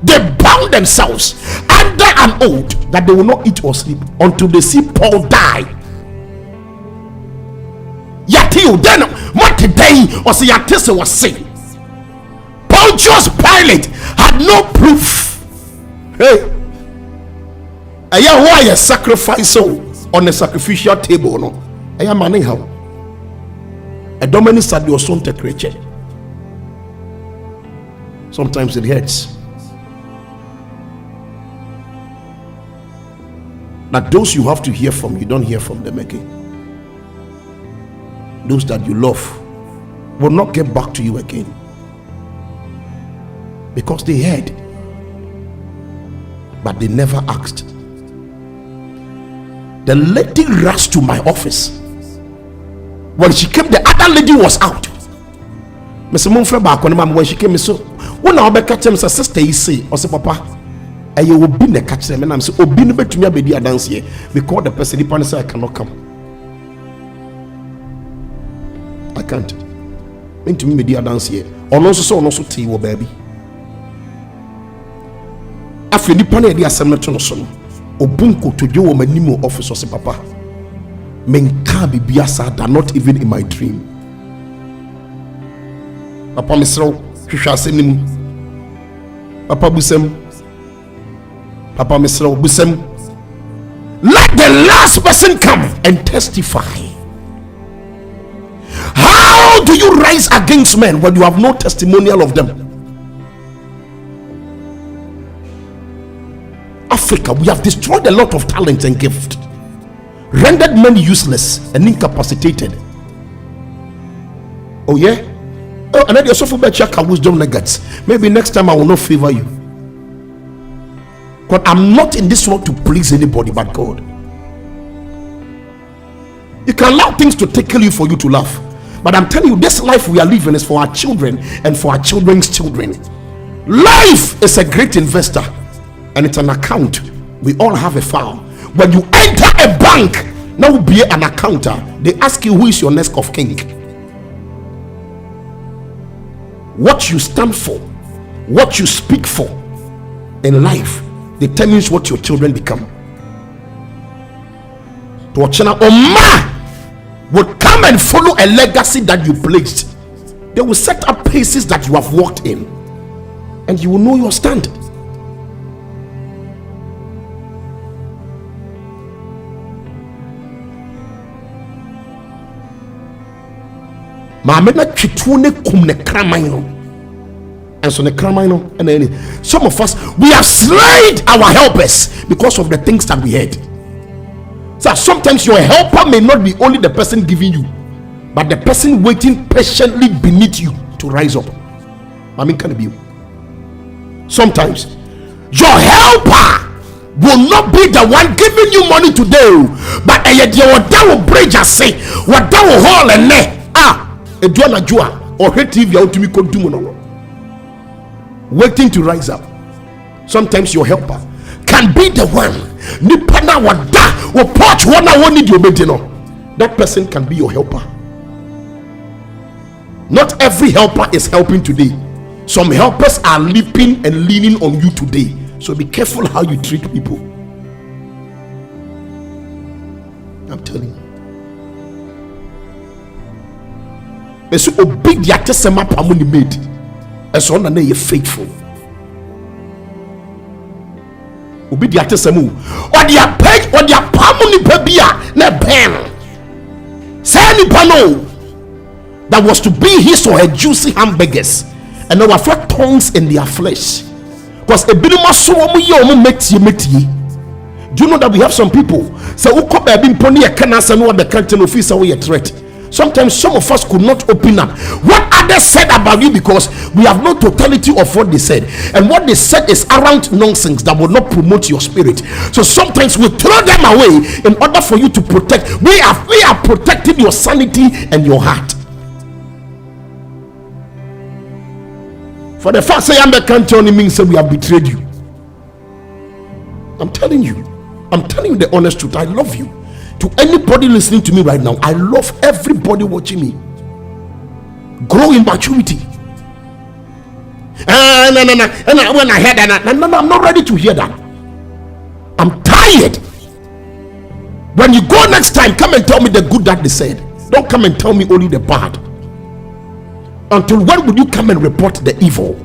They bound themselves under an oath that they will not eat or sleep until they see Paul die. Yatil then what today was Yatisa was saying. Pontius Pilate had no proof. Hey, why a sacrifice on a sacrificial table? No, I am manning how a dominant said your son to creature. Sometimes it hurts. That those you have to hear from, you don't hear from them again. Those that you love will not get back to you again because they heard, but they never asked. The lady rushed to my office. When she came, the other lady was out. When she came, so when I catch him, sister, he say, "I say, Papa, I will be the catch them." And I'm saying, "Obi no betumi abedi dance here." We call the person. The person say, "I cannot come. I can't." Into me media dance here. Ono so tea wo baby. After the panel the assembly to no so. Obunko to do manimo office or say, "Papa, men can't be biasa that not even in my dream." Papa Misro, Husha Senim, Papa Busem, Papa Misro Busem. Let the last person come and testify. How do you rise against men when you have no testimonial of them? Africa, we have destroyed a lot of talent and gift, rendered men useless and incapacitated. Oh yeah? Oh, and then you're so full check wisdom nuggets. Maybe next time I will not favor you. But I'm not in this world to please anybody but God. You can allow things to tickle you for you to laugh. But I'm telling you, this life we are living is for our children and for our children's children. Life is a great investor. And it's an account. We all have a file. When you enter a bank, now be an accountant. They ask you who is your next of kin. What you stand for, what you speak for in life determines what your children become. To a channel Oma would come and follow a legacy that you placed. They will set up paces that you have walked in, and you will know your stand. maame na twetwo ne kum ne kraman no. And so the kraman no, and then some of us, we have slayed our helpers because of the things that we heard. So sometimes your helper may not be only the person giving you, but the person waiting patiently beneath you to rise up. I mean, can it be? Sometimes your helper will not be the one giving you money today, but that will bridge a say what that will hold and a duana jua or TV out to me could do waiting to rise up. Sometimes your helper can be the one. Nipana wada or porch one I need your bedino. That person can be your helper. Not every helper is helping today. Some helpers are leaping and leaning on you today. So be careful how you treat people. I'm telling you. So obey the atesema pamuni made. As on and you're faithful. Obey the atesemu. Or the peg or the pamuni pebia ne pen. Say any pano that was to be his or her juicy hamburgers. And now flat tongues in their flesh. Because a binima so metie. Do you know that we have some people say uko be pony a canasa no the canton officer we a threat. Sometimes some of us could not open up what others said about you because we have no totality of what they said, and what they said is around nonsense that will not promote your spirit. So sometimes we throw them away in order for you to protect. We are protecting your sanity and your heart. For the fact say I'm the canton means that we have betrayed you. I'm telling you the honest truth. I love you. To anybody listening to me right now, I love everybody watching me. Grow in maturity. No. When I hear that, no, I'm not ready to hear that. I'm tired. When you go next time, come and tell me the good that they said. Don't come and tell me only the bad. Until when will you come and report the evil?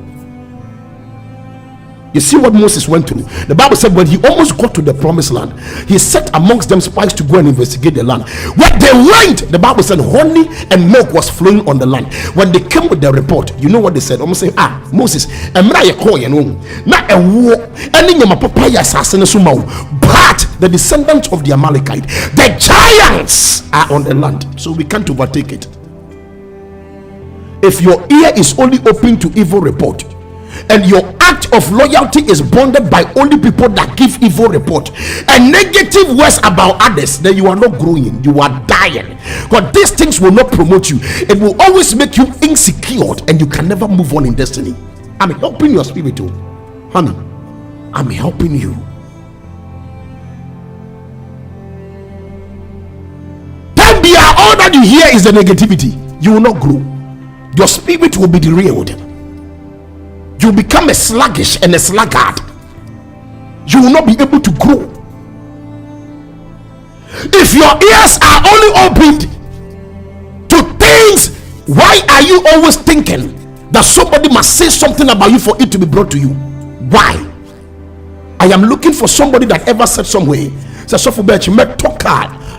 You see what Moses went through. The Bible said when he almost got to the promised land, he set amongst them spies to go and investigate the land. When they went, the Bible said honey and milk was flowing on the land. When they came with the report, you know what they said? Almost saying, Moses, but the descendants of the Amalekite, the giants are on the land, so we can't overtake it. If your ear is only open to evil report, and your act of loyalty is bonded by only people that give evil report and negative words about others, then you are not growing, you are dying. But these things will not promote you. It will always make you insecure, and you can never move on in destiny. I'm helping your spirit too, honey. I'm helping you. Then be all that you hear is the negativity. You will not grow. Your spirit will be derailed. You become a sluggish and a sluggard. You will not be able to grow. If your ears are only opened to things, why are you always thinking that somebody must say something about you for it to be brought to you? Why? I am looking for somebody that ever said somewhere,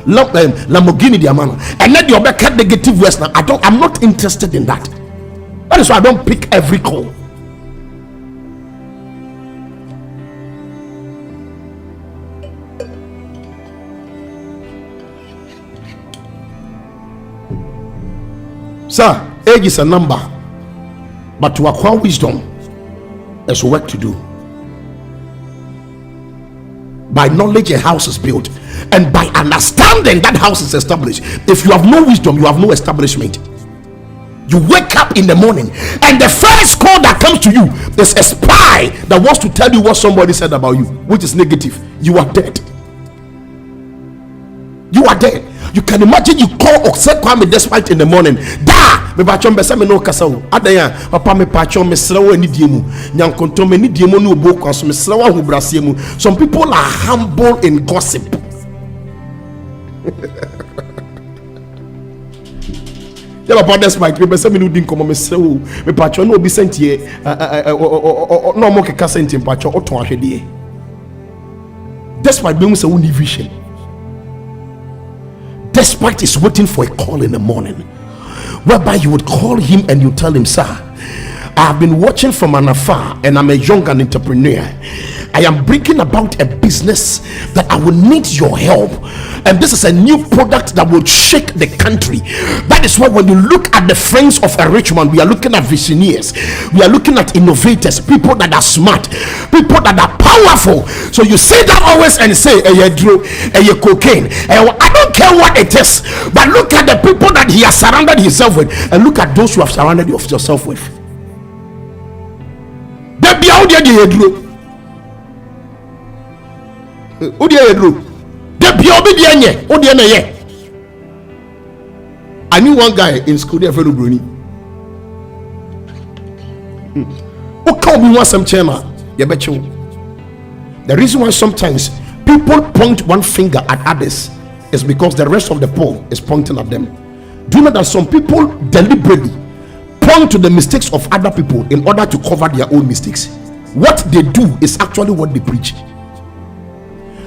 Lamborghini Diamano, and then you cut negative words. Now I'm not interested in that. That is why I don't pick every call. Sir, age is a number, but to acquire wisdom, there's work to do. By knowledge, a house is built, and by understanding, that house is established. If you have no wisdom, you have no establishment. You wake up in the morning, and the first call that comes to you is a spy that wants to tell you what somebody said about you, which is negative. You are dead. You are dead. You can imagine you call or say Kwame Despite in the morning. Da me bachom besa me no kasa o. Adaya papa me pachom me sra wa ni diemu. Nyankonto me ni diemu no obo kwaso me sra wa hu brase mu. Some people are humble in gossip. Yeah, papa Despite me besa me no din komo me sra o. Me pachom no obi sentie no mo keka sentie pachom oton ahwede. Despite being so uni vision. Despite is waiting for a call in the morning. whereby you would call him and you tell him, sir, I have been watching from an afar and I'm a young entrepreneur. I am bringing about a business that I will need your help, and this is a new product that will shake the country. That is why when you look at the friends of a rich man, we are looking at visionaries, we are looking at innovators, people that are smart, people that are powerful. So you say that always and say, cocaine. I don't care what it is, but look at the people that he has surrounded himself with, and look at those who have surrounded yourself with. They be out there, I knew one guy in school, they fellow Bruni. Who called me once some chairman? The reason why sometimes people point one finger at others is because the rest of the pole is pointing at them. Do you know that some people deliberately point to the mistakes of other people in order to cover their own mistakes? What they do is actually what they preach.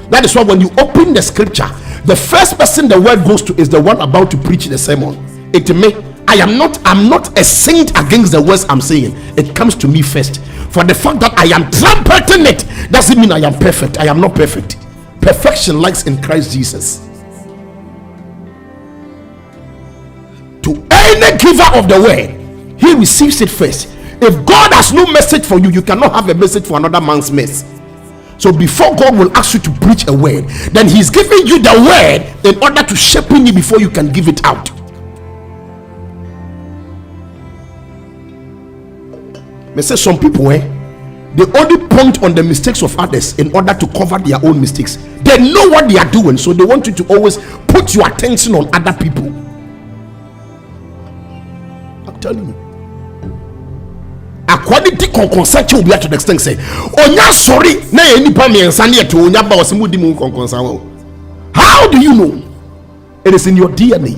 That is why when you open the scripture, the first person the word goes to is the one about to preach the sermon. It may, I'm not a saint against the words I'm saying. It comes to me first. For the fact that I am trumpeting it doesn't mean I am perfect. I am not perfect. Perfection lies in Christ Jesus. To any giver of the word, he receives it first. If God has no message for you, you cannot have a message for another man's mess. So before God will ask you to preach a word, then he's giving you the word in order to shape you before you can give it out. I say some people, they only point on the mistakes of others in order to cover their own mistakes. They know what they are doing, so they want you to always put your attention on other people. I'm telling you. Quality concert will be to the extent say, onya sorry na enipa me nsane to onya ba osimudi mu konkonsa. How do you know? It is in your DNA,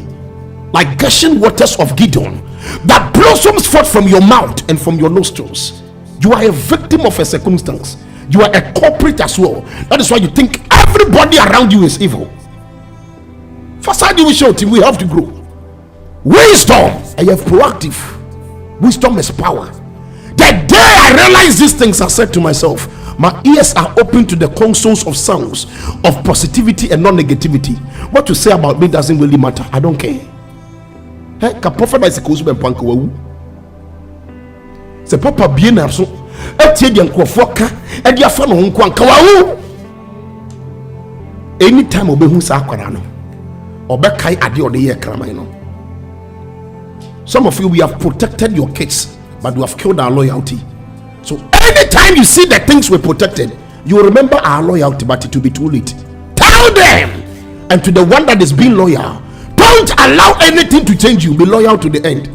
like gushing waters of Gideon that blossoms forth from your mouth and from your nostrils. You are a victim of a circumstance. You are a culprit as well. That is why you think everybody around you is evil. First, how do we show team? We have to grow. Wisdom, I have proactive. Wisdom is power. The day I realize these things, I said to myself, my ears are open to the consoles of sounds of positivity and non-negativity. What you say about me doesn't really matter. I don't care. Hey, ka prophet is supposed to be panko wu. Se papa bien na so. Etie de nkofo ka, e de afa no nko anka wu. Anytime obehu sa akwara no, obekai ade ode ye kraman no. Some of you, we have protected your kids, but we have killed our loyalty. So anytime you see the things we protected, you will remember our loyalty, but it will be too late. Tell them, and to the one that is being loyal, don't allow anything to change you. Be loyal to the end.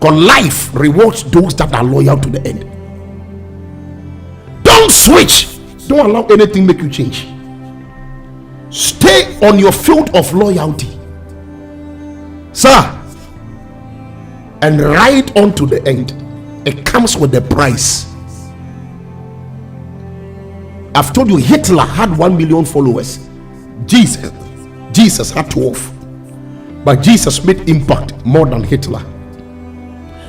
Because life rewards those that are loyal to the end. Don't switch. Don't allow anything make you change. Stay on your field of loyalty, sir, and ride on to the end. It comes with a price. I've told you, Hitler had 1 million followers. Jesus had 12, but Jesus made impact more than Hitler.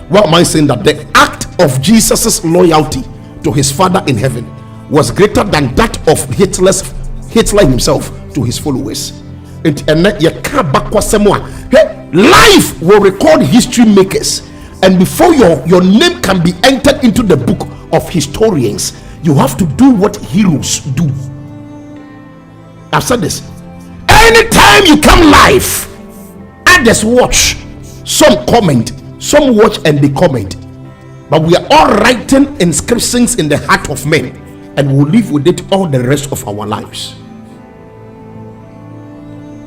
What am I saying? That the act of Jesus's loyalty to his Father in heaven was greater than that of Hitler himself to his followers. Life will record history makers, and before your name can be entered into the book of historians, you have to do what heroes do. I've said this. Anytime you come live, others watch, some comment, some watch and they comment, but we are all writing inscriptions in the heart of men, and we'll live with it all the rest of our lives.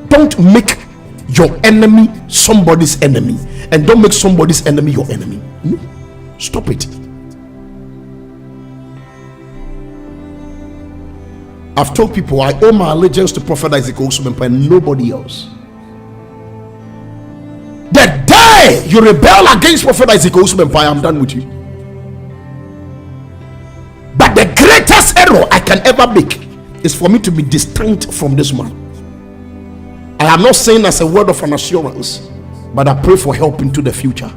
Don't make your enemy somebody's enemy, and don't make somebody's enemy your enemy. No, stop it. I've told people I owe my allegiance to Prophet Isaac Osumempa and nobody else. The day you rebel against Prophet Isaac Osumempa, I am done with you. But the greatest error I can ever make is for me to be distant from this man. I am not saying as a word of an assurance, but I pray for help into the future.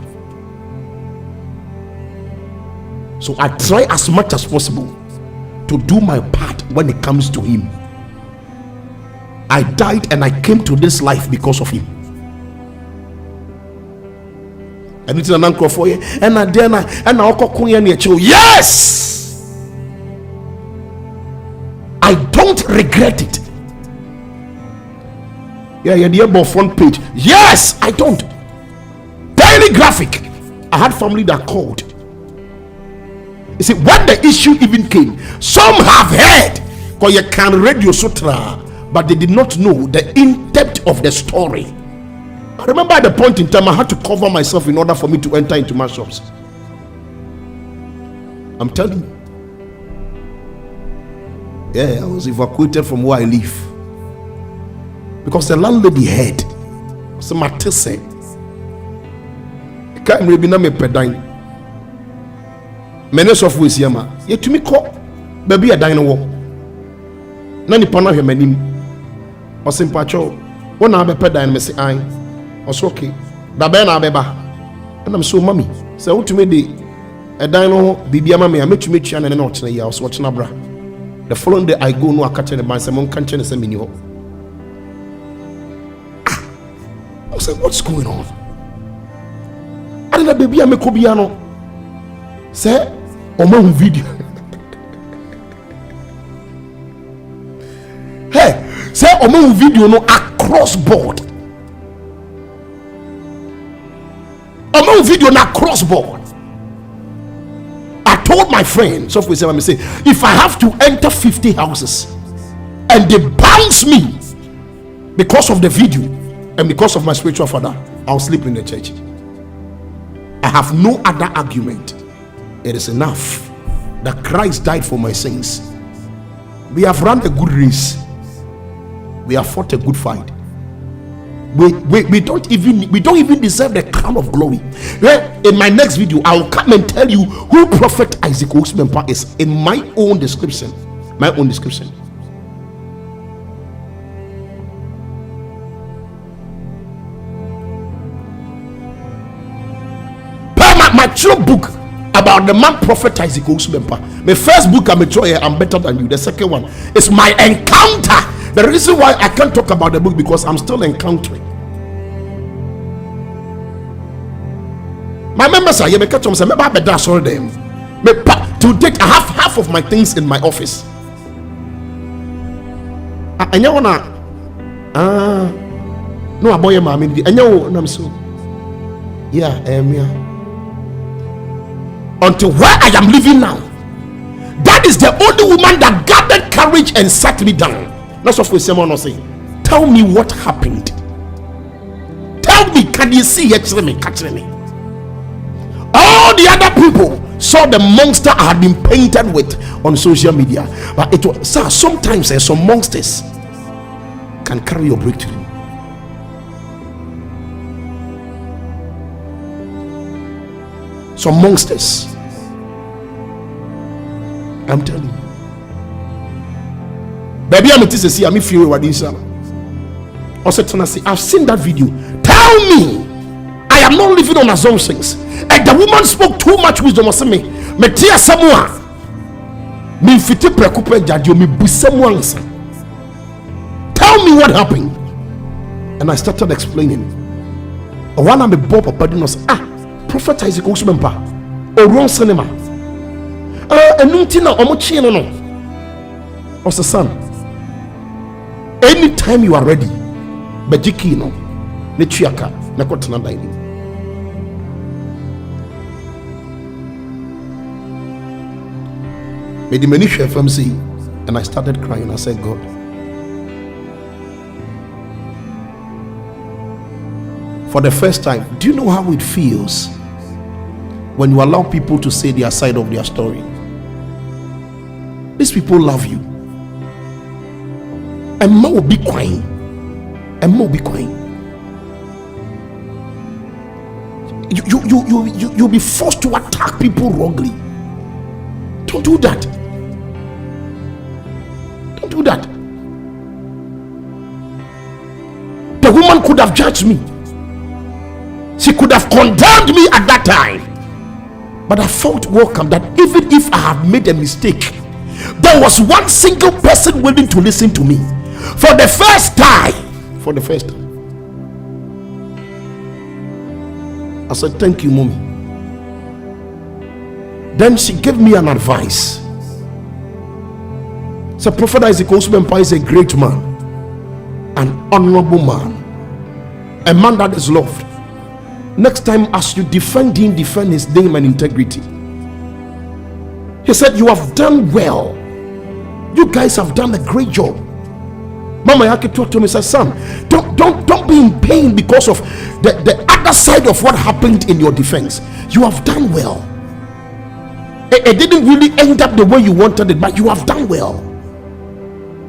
So I try as much as possible to do my part when it comes to him. I died and I came to this life because of him. And it's an uncle for you. And I yes, I don't regret it. Yeah, the above front page. Yes, I don't. Daily graphic. I had family that called. You see, when the issue even came, some have heard because you can radio sutra, but they did not know the in-depth of the story. I remember at the point in time I had to cover myself in order for me to enter into my shops. I'm telling you. Yeah, I was evacuated from where I live because the landlady heard. So my said, "Can't maybe not me pedine." Many of us here, yet to me call baby a dine walk. None upon her manim or sympacho. One hour per dine, Missy I was okay. The bena beba. And I'm so mummy. So to me, a dino, Bibi mammy, I met you meet you and not in a year. I was watching a bra. The following day, I go no a catching a man, some country and send me new. I said, what's going on? I didn't baby, I'm a Cobiano. Say, Omo video. Hey, say Omo video no across board. Omo video na cross board. I told my friend, so for me say, if I have to enter 50 houses and they bounce me because of the video and because of my spiritual father, I'll sleep in the church. I have no other argument. It is enough that Christ died for my sins. We have run a good race. We have fought a good fight. We don't even deserve the crown of glory. In my next video, I will come and tell you who Prophet Isaac Osmempa is in my own description. My own description. My true book about the man Prophet Isaac Osmempa. My first book, I'm better than you. The second one is my encounter. The reason why I can't talk about the book because I'm still encountering. My members are here. To date, I have half of my things in my office. And you wanna no boy mommy and you I'm so yeah until where I am living now. That is the only woman that gathered courage and sat me down. That's what someone was saying. Tell me what happened. Tell me, can you see it? Catch me. All the other people saw the monster I had been painted with on social media. But it was sometimes some monsters can carry your breakthrough. Some monsters. I'm telling you. Baby, I'm see I'm feeling what this also say I've seen that video. Tell me I am not living on assumptions. And the woman spoke too much wisdom. I me tia someone me fiti prekupe jadio me busamu. Tell me what happened. And I started explaining. One of the Bob Paddinos Prophet Isaac Osmempa or wrong cinema. And Nuntina Omochi no. Or son. Anytime you are ready, Bajiki no, Nechiaka, Nakotana dining. Made the Manisha FMC, and I started crying. I said, God, for the first time, do you know how it feels when you allow people to say their side of their story? These people love you. And more will be crying. And more will be crying. You'll be forced to attack people wrongly. Don't do that. Don't do that. The woman could have judged me. She could have condemned me at that time. But I felt welcome that even if I had made a mistake, there was one single person willing to listen to me. For the first time. I said, thank you, mommy. Then she gave me an advice. So Prophet Isaac Osman is a great man, an honorable man, a man that is loved. Next time, as you defend him, defend his name and integrity. He said, you have done well. You guys have done a great job. Mama Yaki talked to me, said, son, don't be in pain because of the other side of what happened in your defense. You have done well. It didn't really end up the way you wanted it, but you have done well.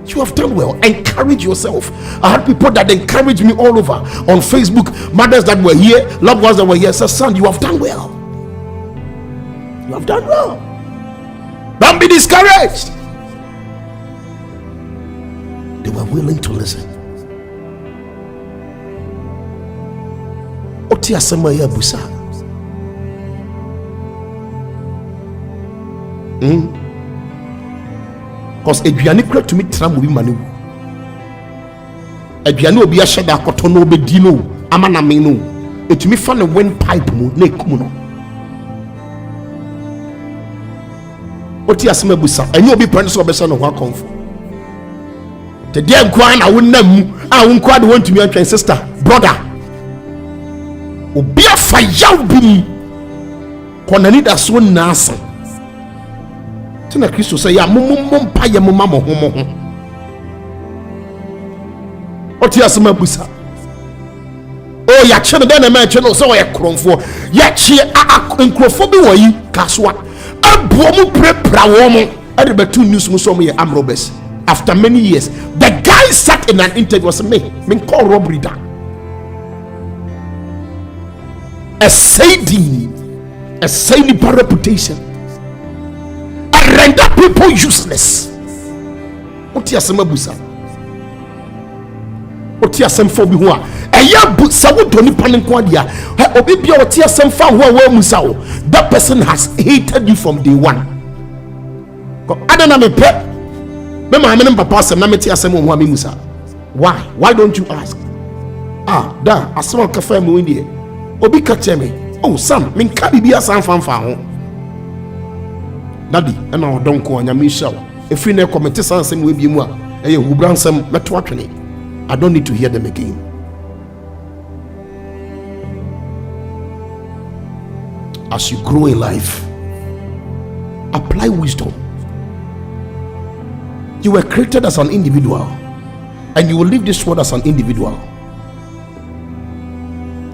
You have done well. Encourage yourself. I had people that encouraged me all over on Facebook, mothers that were here, loved ones that were here, said, son, you have done well. You have done well. Don't be discouraged. They were willing to listen. Otia Samaya Busa. Because aduane kura to me tram will be manu. Aduane obi ahye da akoto no obedi no amana me no. Etumi fa ne windpipe mu na ekumu no. Otia Samaya Busa. Enye obi pran so obesa no ho akonfo. The dear Kwan, I wouldn't know. I won't quite want to be a sister, brother. Be a fire be Konanida so nasa. Tina Christo say, ya mum paya mumma homo. Otiasma busa. Oh, ya channel then a man channel so a cron for ya cheer in crofobia way, Caswa. A bomu pre prawomo. I read 2 news musomi amrobes. After many years, the guy sat in an interview was me call robbery da. A saying bad reputation. I render people useless. What you asema busa? What you asem for biwa? Eya busa wo doni panin kwa dia. Obi bia what you asem fa wo musa o. That person has hated you from day one. Adana me pe. Why don't you ask? Da asma kafa mu indie. Obi ka cheme. Oh Sam, min ka bibia san fanfa ho. Daddy, and I don't call anya Michelle. If you ne comment san sem we bi mu a, eye hubran sem meto atwene. I don't need to hear them again. As you grow in life, apply wisdom. You were created as an individual, and you will leave this world as an individual.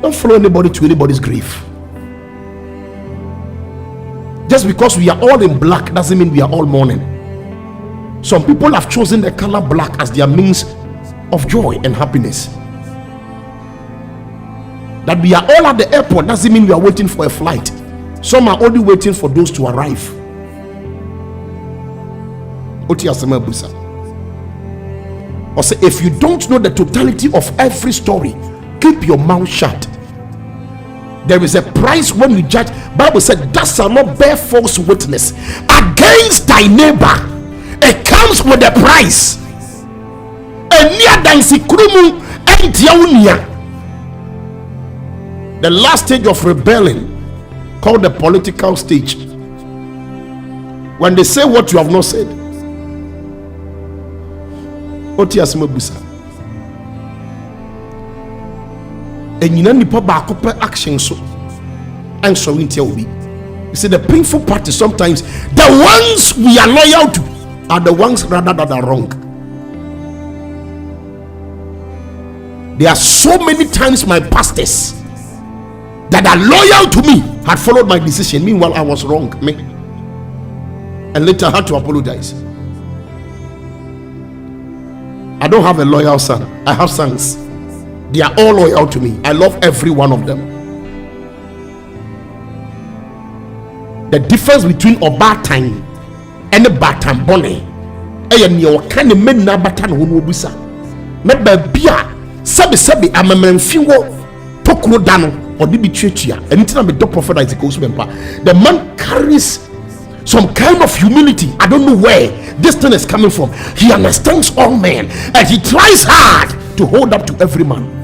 Don't follow anybody to anybody's grave. Just because we are all in black doesn't mean we are all mourning. Some people have chosen the color black as their means of joy and happiness. That we are all at the airport doesn't mean we are waiting for a flight. Some are only waiting for those to arrive. Or say, if you don't know the totality of every story, keep your mouth shut. There is a price when you judge. Bible said, thou shalt not bear false witness against thy neighbor. It comes with a price. The last stage of rebellion, called the political stage, when they say what you have not said. Otiasma busa. Enyina nipa ba akope action so. And so in tell me. You see, the painful part is sometimes the ones we are loyal to are the ones rather that are wrong. There are so many times my pastors that are loyal to me had followed my decision. Meanwhile, I was wrong. Me. And later I had to apologize. I don't have a loyal son. I have sons. They are all loyal to me. I love every one of them. The difference between a bad time and a bad time bonnet. I am your kind of men na batan who busa. Maybe bia sabi I'm a man fiwo tokuro dano. or the betrayal. Anything I'm a dog prophet Isaac Osmempa. The man carries some kind of humility. I don't know where this thing is coming from. He understands all men and he tries hard to hold up to every man.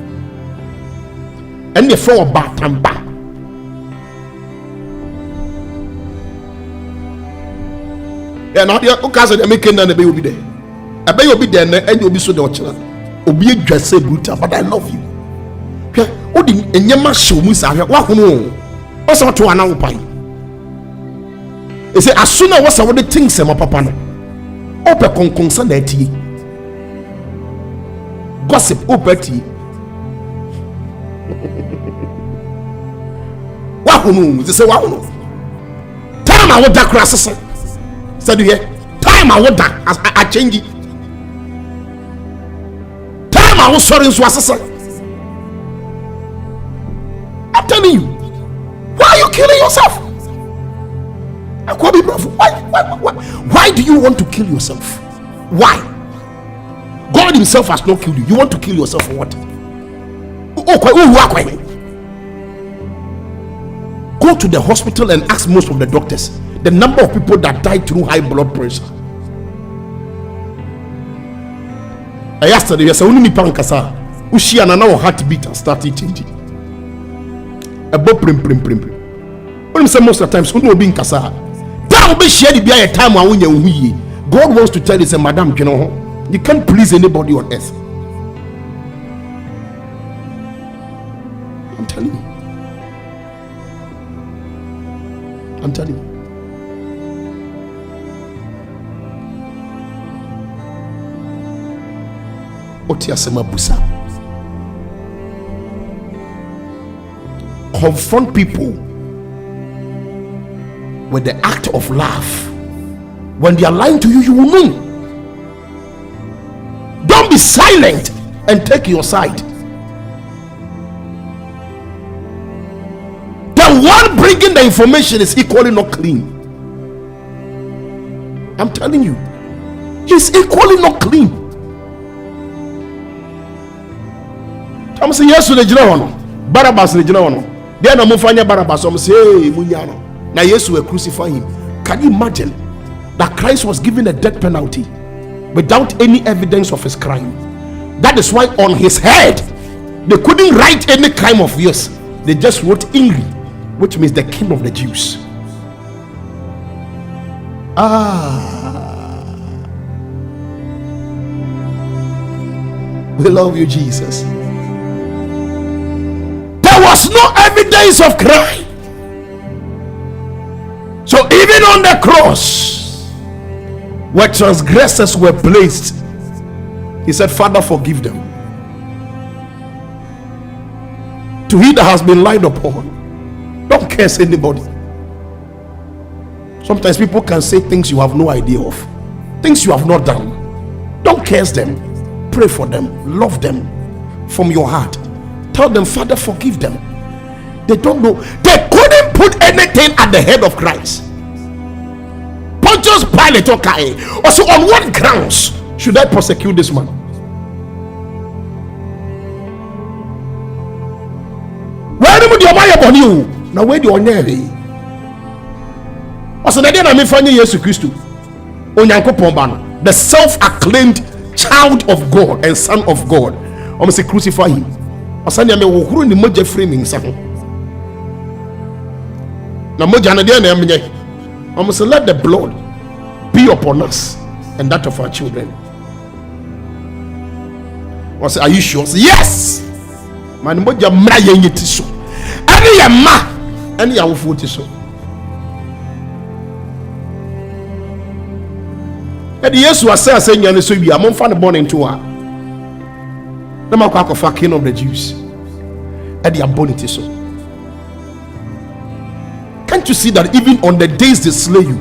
And they fall back and back. Yeah, now the occasion they make and the baby will be there. I bet you'll be there and you'll be so docile. You'll be just say brutal, but I love you. Yeah, what the Enyama show me say what no. Also to an open. He say as soon as what the things say my papa no. Open concern that gossip open tea. What no? They say what no. Time I want that cross. Said you hear? Time I want that I change it. Time I was sorry so I'm telling you, why are you killing yourself? Why do you want to kill yourself? Why? God himself has not killed you. You want to kill yourself for what? Go to the hospital and ask most of the doctors the number of people that died through high blood pressure. I asked her, yes, I only need pankasa. Ushi and now heartbeat and started changing. About prim. When say most of the times, will be in Kasa. That will be shared by a time when you God wants to tell you, say, Madam, you know, you can't please anybody on earth. I'm telling you. Confront people with the act of love. When they are lying to you, you will know. Don't be silent and take your side. The one bringing the information is equally not clean. I'm telling you, he's equally not clean. I'm saying yes to the general. Barabbas the general. Then I'm finding Barabbas. I'm saying, hey, Munyano. Now yes, we crucify him. Can you imagine that Christ was given a death penalty without any evidence of his crime? That is why on his head they couldn't write any crime of yours. They just wrote Ingri, which means the king of the Jews. We love you, Jesus. There was no evidence of crime. So even on the cross where transgressors were placed, he said, Father, forgive them. To he that has been lied upon, don't curse anybody. Sometimes people can say things you have no idea of, things you have not done. Don't curse them. Pray for them. Love them from your heart. Tell them, Father, forgive them. They don't know. They couldn't put anything at the head of Christ. Pontius Pilate okay. Also, on what grounds should I prosecute this man? Where do you buy upon you? Now where do you near? Also, the day I find Jesus Christ, the self-acclaimed child of God and son of God. I'm say crucify him. Also, I will the moja framing something. Now, moja na dia I'm say let the blood be upon us and that of our children. I say, are you sure? Say, yes. Man, moja ma yenye tiso. Any ya ma, any ya wufu tiso. And yes, was saying, and so we are more fun born into her. The Mark of king of the Jews. And the abonity so. Can't you see that even on the days they slay you,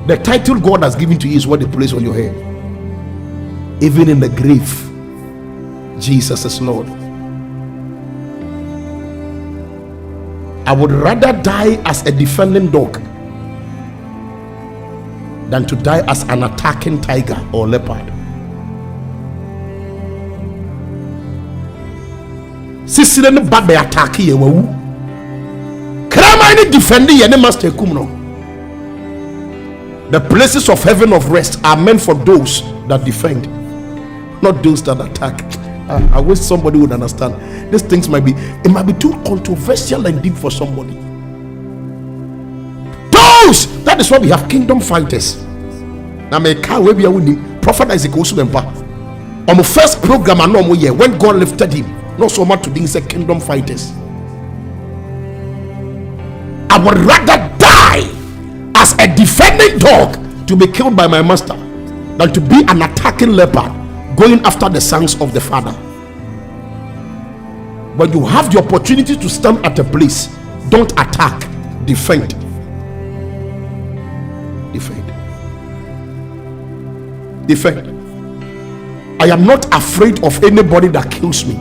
the title God has given to you is what they place on your head? Even in the grave, Jesus is Lord. I would rather die as a defending dog than to die as an attacking tiger or leopard. sisire ne ba be attack ye wawu krama ne defend ye ne master kum no. The places of heaven of rest are meant for those that defend, not those that attack. I wish somebody would understand. These things might be too controversial and deep for somebody. Those, that is why we have kingdom fighters. Now me can we be winning. Prophet Isaac Osubempa. On the first program I know when God lifted him, not so much today, say kingdom fighters. I would rather die as a defending dog to be killed by my master than to be an attacking leopard going after the sons of the father. When you have the opportunity to stand at a place, don't attack, defend. Defend. I am not afraid of anybody that kills me.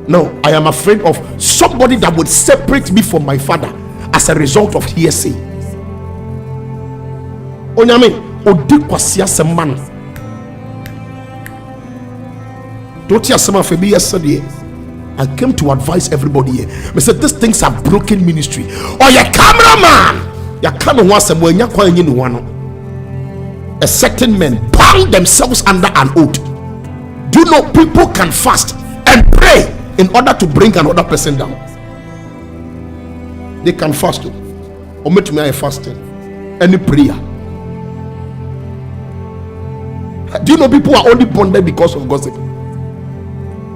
No, I am afraid of somebody that would separate me from my father as a result of hearsay. Onyame odi kwasia seman. Don't you some of me yesterday? I came to advise everybody here. I said these things are broken ministry. Or your cameraman, your camera wants some when you're calling in one. A certain men bound themselves under an oath. Do you know people can fast and pray in order to bring another person down? They can fast too. Or make me a fasting. Any prayer. Do you know people are only bonded because of gossip?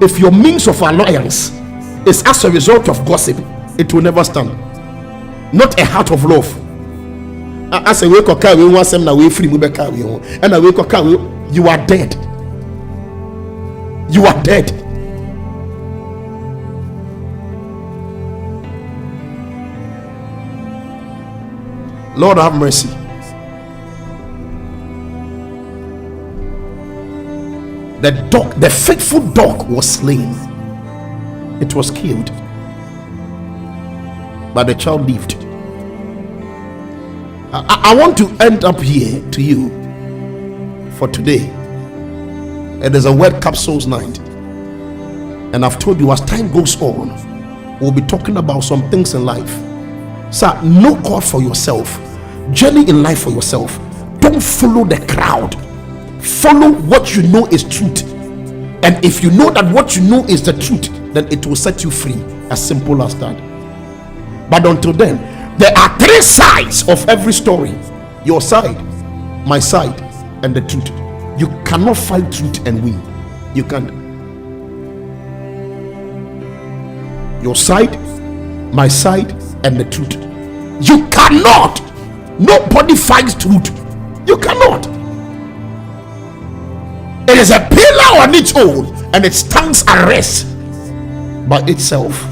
If your means of alliance is as a result of gossip, it will never stand. Not a heart of love. As a way we want them now we free and a way you are dead. You are dead. Lord have mercy. The faithful dog was slain. It was killed, but the child lived. I want to end up here to you for today. It is a word capsules night, and I've told you as time goes on, we'll be talking about some things in life. Sir, know God for yourself. Journey in life for yourself. Don't follow the crowd. Follow what you know is truth, and if you know that what you know is the truth, then it will set you free. As simple as that. But until then, there are three sides of every story: your side, my side, and the truth. You cannot fight truth and win. You can't. Your side, my side, and the truth. You cannot. Nobody fights truth. You cannot. It is a pillar on its own, and it stands and rests by itself.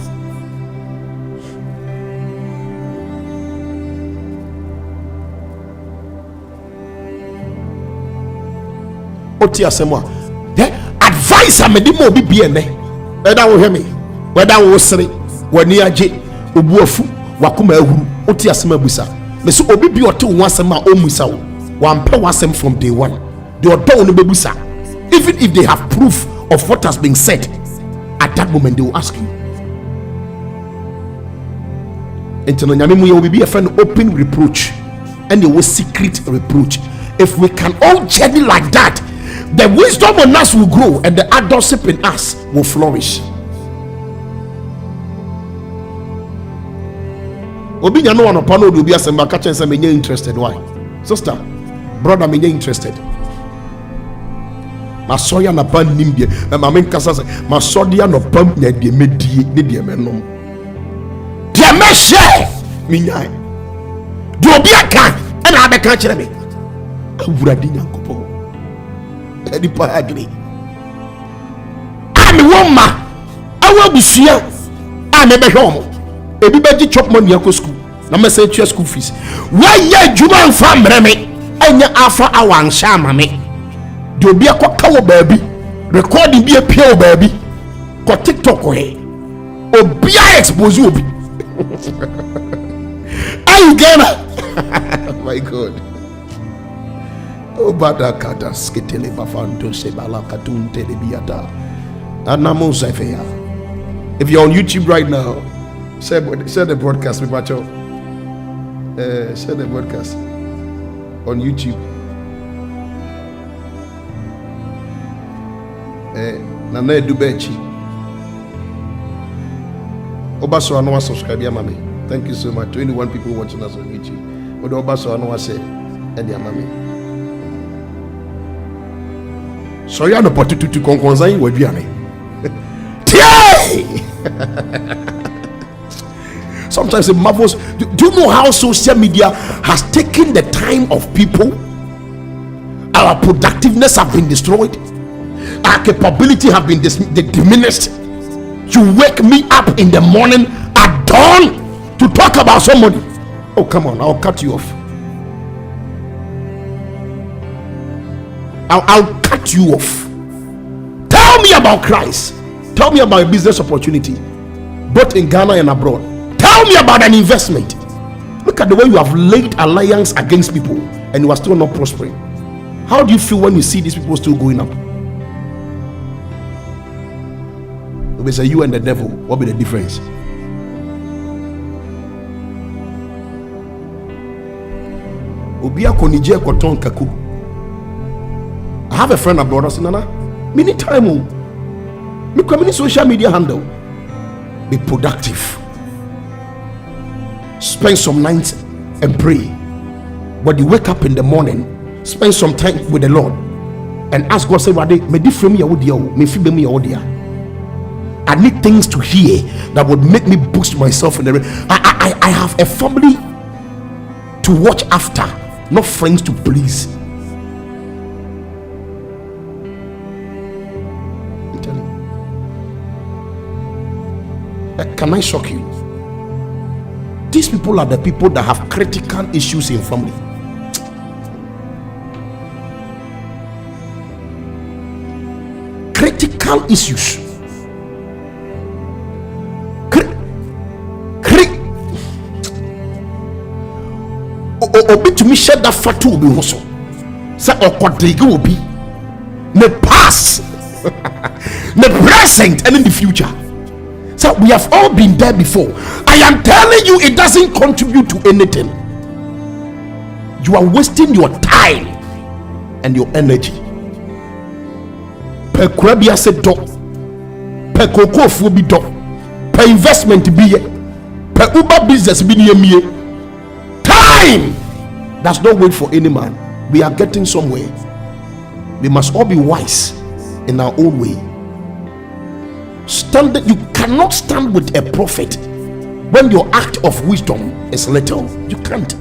The advice I made him be BNA. Whether you hear me, whether you say, when you are Ubuafu, Wakuma, Otiasema Busa, Miss Obi or two once a ma omusa, one per was from day one. They are done Bebusa. Even if they have proof of what has been said, at that moment they will ask you. And you will be a friend open reproach, and you will secret reproach. If we can all journey like that, the wisdom in us will grow and the adultship in us will flourish. Obi no one upon will be a samba catch and say interested. Why? Sister, brother, me interested. Masoya na pan nimde na mamen kasa say masodia no pam na de medie ne de menom de me share minyan de obi aka e na abeka kire me awurade nyankopɔ edi pa agri ami woma awu busua a me be hwe omo ebi be gi chop money akɔ school na me say twa school fees wa ya djuma mfa mreme anya afa awan sha mame de obi akɔka wɔ baabi recording bi apia wɔ baabi kɔ TikTok he obi a expose obi ayi gana my God. Obada kata skitele bafanto se bala katunte de biata anamo zefeya If you're on YouTube right now, share the broadcast with Macho. Share the broadcast on YouTube. Nana Edubechi. Obaso Anoa subscribe ya mami. Thank you so much. 21 people watching us on YouTube. Odo Obaso Anoa say, Eddie mami. So you are no potutu konkonzai webiane. Sometimes it marvels. Do you know how social media has taken the time of people? Our productiveness have been destroyed. Our capability have been diminished. You wake me up in the morning at dawn to talk about somebody. Oh, come on, I'll cut you off. I'll cut you off. Tell me about Christ. Tell me about a business opportunity, both in Ghana and abroad. Tell me about an investment. Look at the way you have laid alliance against people and you are still not prospering. How do you feel when you see these people still going up? If it's you and the devil, what will be the difference? Obia konije koton kaku. I have a friend abroad. I said, Nana, many time, me come social media handle. Be productive. Spend some nights and pray. But you wake up in the morning, spend some time with the Lord, and ask God, say, me different me me feel me audio. I need things to hear that would make me boost myself in the I have a family to watch after, not friends to please. I'm telling you. Can I shock you? These people are the people that have critical issues in family. Critical issues. Obi to me shed that fatu obi hoso. Say okodege obi. The past, the present, and in the future. So we have all been there before. I am telling you, it doesn't contribute to anything. You are wasting your time and your energy. Per kwabia se do, per kokofo bi do, per investment bi ye, per Uber business bi ni. Time does not wait for any man. We are getting somewhere. We must all be wise in our own way. You cannot stand with a prophet when your act of wisdom is little. You can't.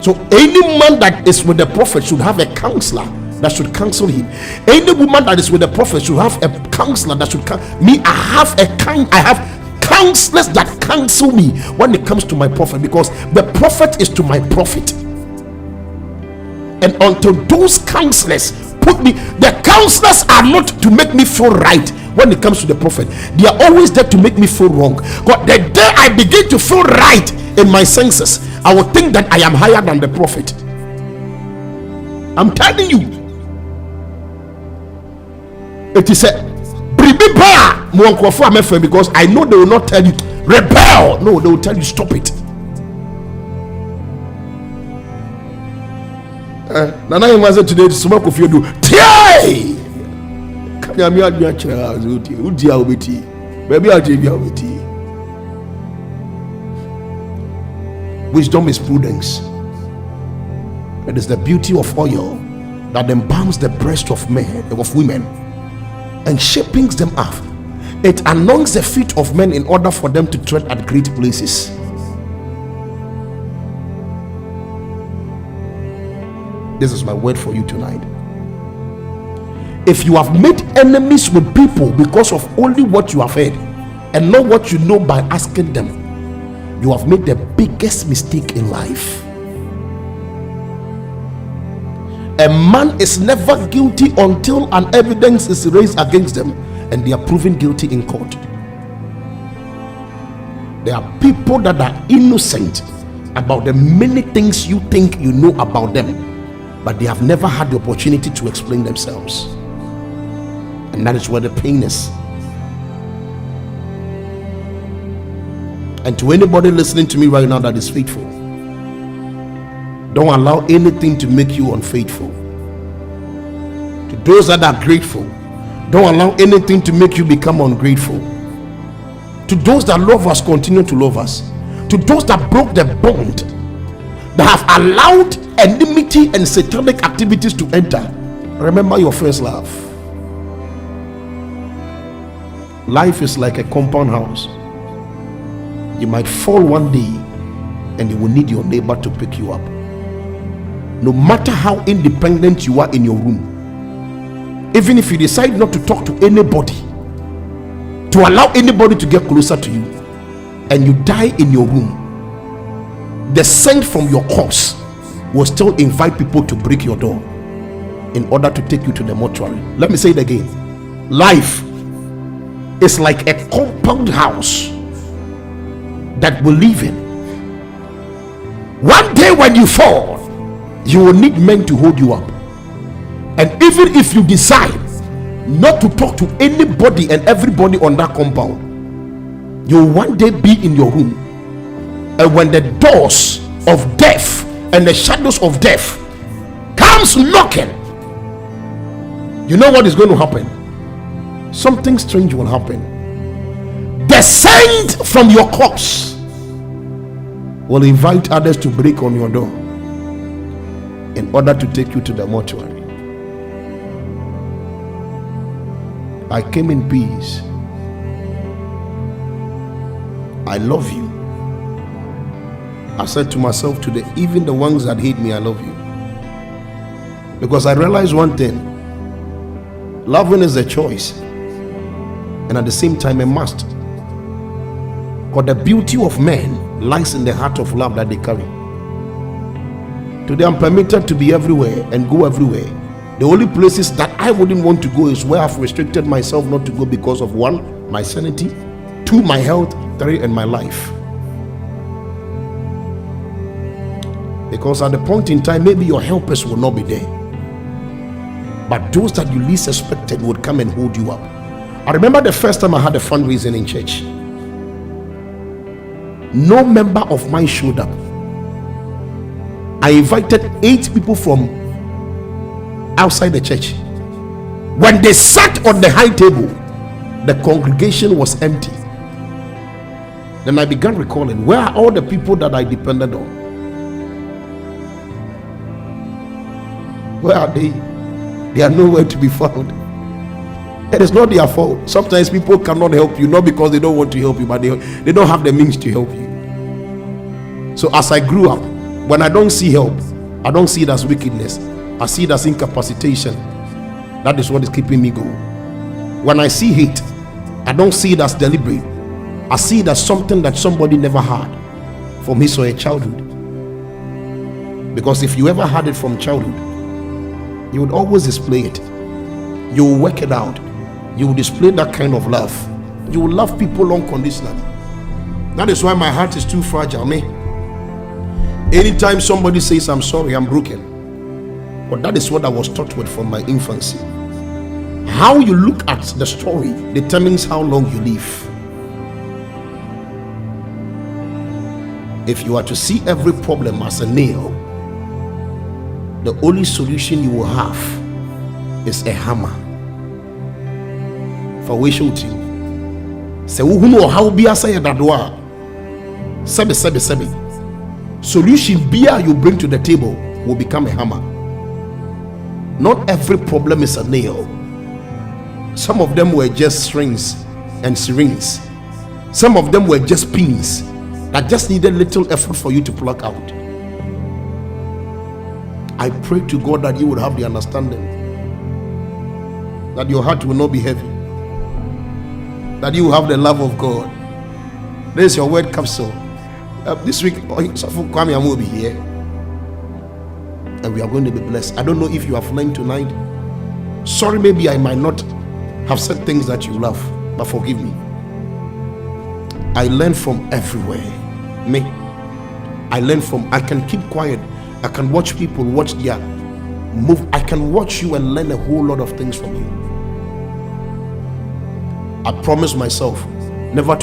So any man that is with the prophet should have a counselor that should counsel him. Any woman that is with the prophet should have a counselor that should me. I have counselors that counsel me when it comes to my prophet, because the prophet is to my prophet. And until those counselors put me, the counselors are not to make me feel right when it comes to the prophet. They are always there to make me feel wrong. But the day I begin to feel right in my senses, I will think that I am higher than the prophet. I'm telling you, it is a because I know they will not tell you rebel. No, they will tell you stop it. Nana Imaze today to smoke of you do. Wisdom is prudence. It is the beauty of oil that embalms the breast of women, and shapings them up. It anoints the feet of men in order for them to tread at great places. This is my word for you tonight. If you have made enemies with people because of only what you have heard and not what you know by asking them, you have made the biggest mistake in life. A man is never guilty until an evidence is raised against them and they are proven guilty in court. There are people that are innocent about the many things you think you know about them, but they have never had the opportunity to explain themselves. And that is where the pain is. And to anybody listening to me right now that is faithful, don't allow anything to make you unfaithful. To those that are grateful, don't allow anything to make you become ungrateful. To those that love us, continue to love us. To those that broke the bond, that have allowed enmity and satanic activities to enter, remember your first love. Life is like a compound house. You might fall one day and you will need your neighbor to pick you up. No matter how independent you are in your room, even if you decide not to talk to anybody, to allow anybody to get closer to you, and you die in your room, the scent from your corpse will still invite people to break your door in order to take you to the mortuary. Let me say it again. Life is like a compound house that we live in. One day when you fall, you will need men to hold you up. And even if you decide not to talk to anybody and everybody on that compound, you will one day be in your room, and when the doors of death and the shadows of death comes knocking, you know what is going to happen? Something strange will happen. The scent from your corpse will invite others to break on your door in order to take you to the mortuary. I came in peace. I love you. I said to myself today, even the ones that hate me, I love you. Because I realized one thing: loving is a choice, and at the same time a must. Because the beauty of men lies in the heart of love that they carry. Today I'm permitted to be everywhere and go everywhere. The only places that I wouldn't want to go is where I've restricted myself not to go because of 1, my sanity, 2, my health, 3, and my life. Because at the point in time, maybe your helpers will not be there, but those that you least expected would come and hold you up. I remember the first time I had a fundraising in church. No member of mine showed up. I invited 8 people from outside the church. When they sat on the high table, the congregation was empty. Then I began recalling, where are all the people that I depended on? Where are they? They are nowhere to be found. It is not their fault. Sometimes people cannot help you, not because they don't want to help you, but they don't have the means to help you. So as I grew up, when I don't see help, I don't see it as wickedness. I see it as incapacitation. That is what is keeping me going. When I see hate, I don't see it as deliberate. I see it as something that somebody never had from his or her childhood. Because if you ever had it from childhood, you would always display it. You will work it out. You will display that kind of love. You will love people unconditionally. That is why my heart is too fragile. Anytime somebody says I'm sorry, I'm broken. But that is what I was taught with from my infancy. How you look at the story determines how long you live. If you are to see every problem as a nail, the only solution you will have is a hammer. For we show to you. Say who how be say that doa. Sebe. Solution beer you bring to the table will become a hammer. Not every problem is a nail. Some of them were just strings and syringes. Some of them were just pins that just needed little effort for you to pluck out. I pray to God that you would have the understanding, that your heart will not be heavy, that you will have the love of God. There's your word capsule. This week, Kwame will be here, and we are going to be blessed. I don't know if you have learned tonight. Sorry, maybe I might not have said things that you love, but forgive me. I learn from everywhere. I can keep quiet. I can watch people watch their move. I can watch you and learn a whole lot of things from you. I promise myself never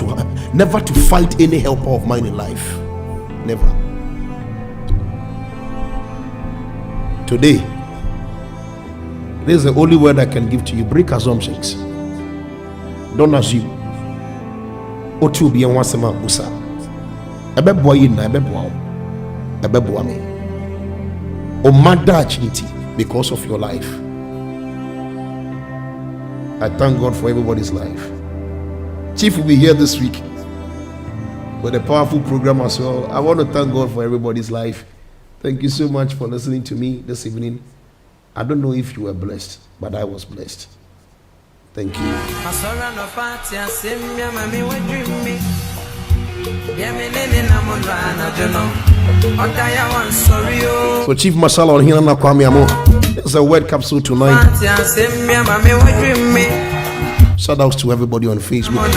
to fight any helper of mine in life. Never. Today, this is the only word I can give to you. Break assumptions. Don't assume. Otu bi enwa sema busa. Ebeboa yi na ebeboa. Ebeboa me. O mada chinti because of your life. I thank God for everybody's life. Chief will be here this week with a powerful program as well. I want to thank God for everybody's life. Thank you so much for listening to me this evening. I don't know if you were blessed, but I was blessed. Thank you. So Chief Masala on here na kwame amo. It's a word capsule tonight. Shout outs to everybody on Facebook.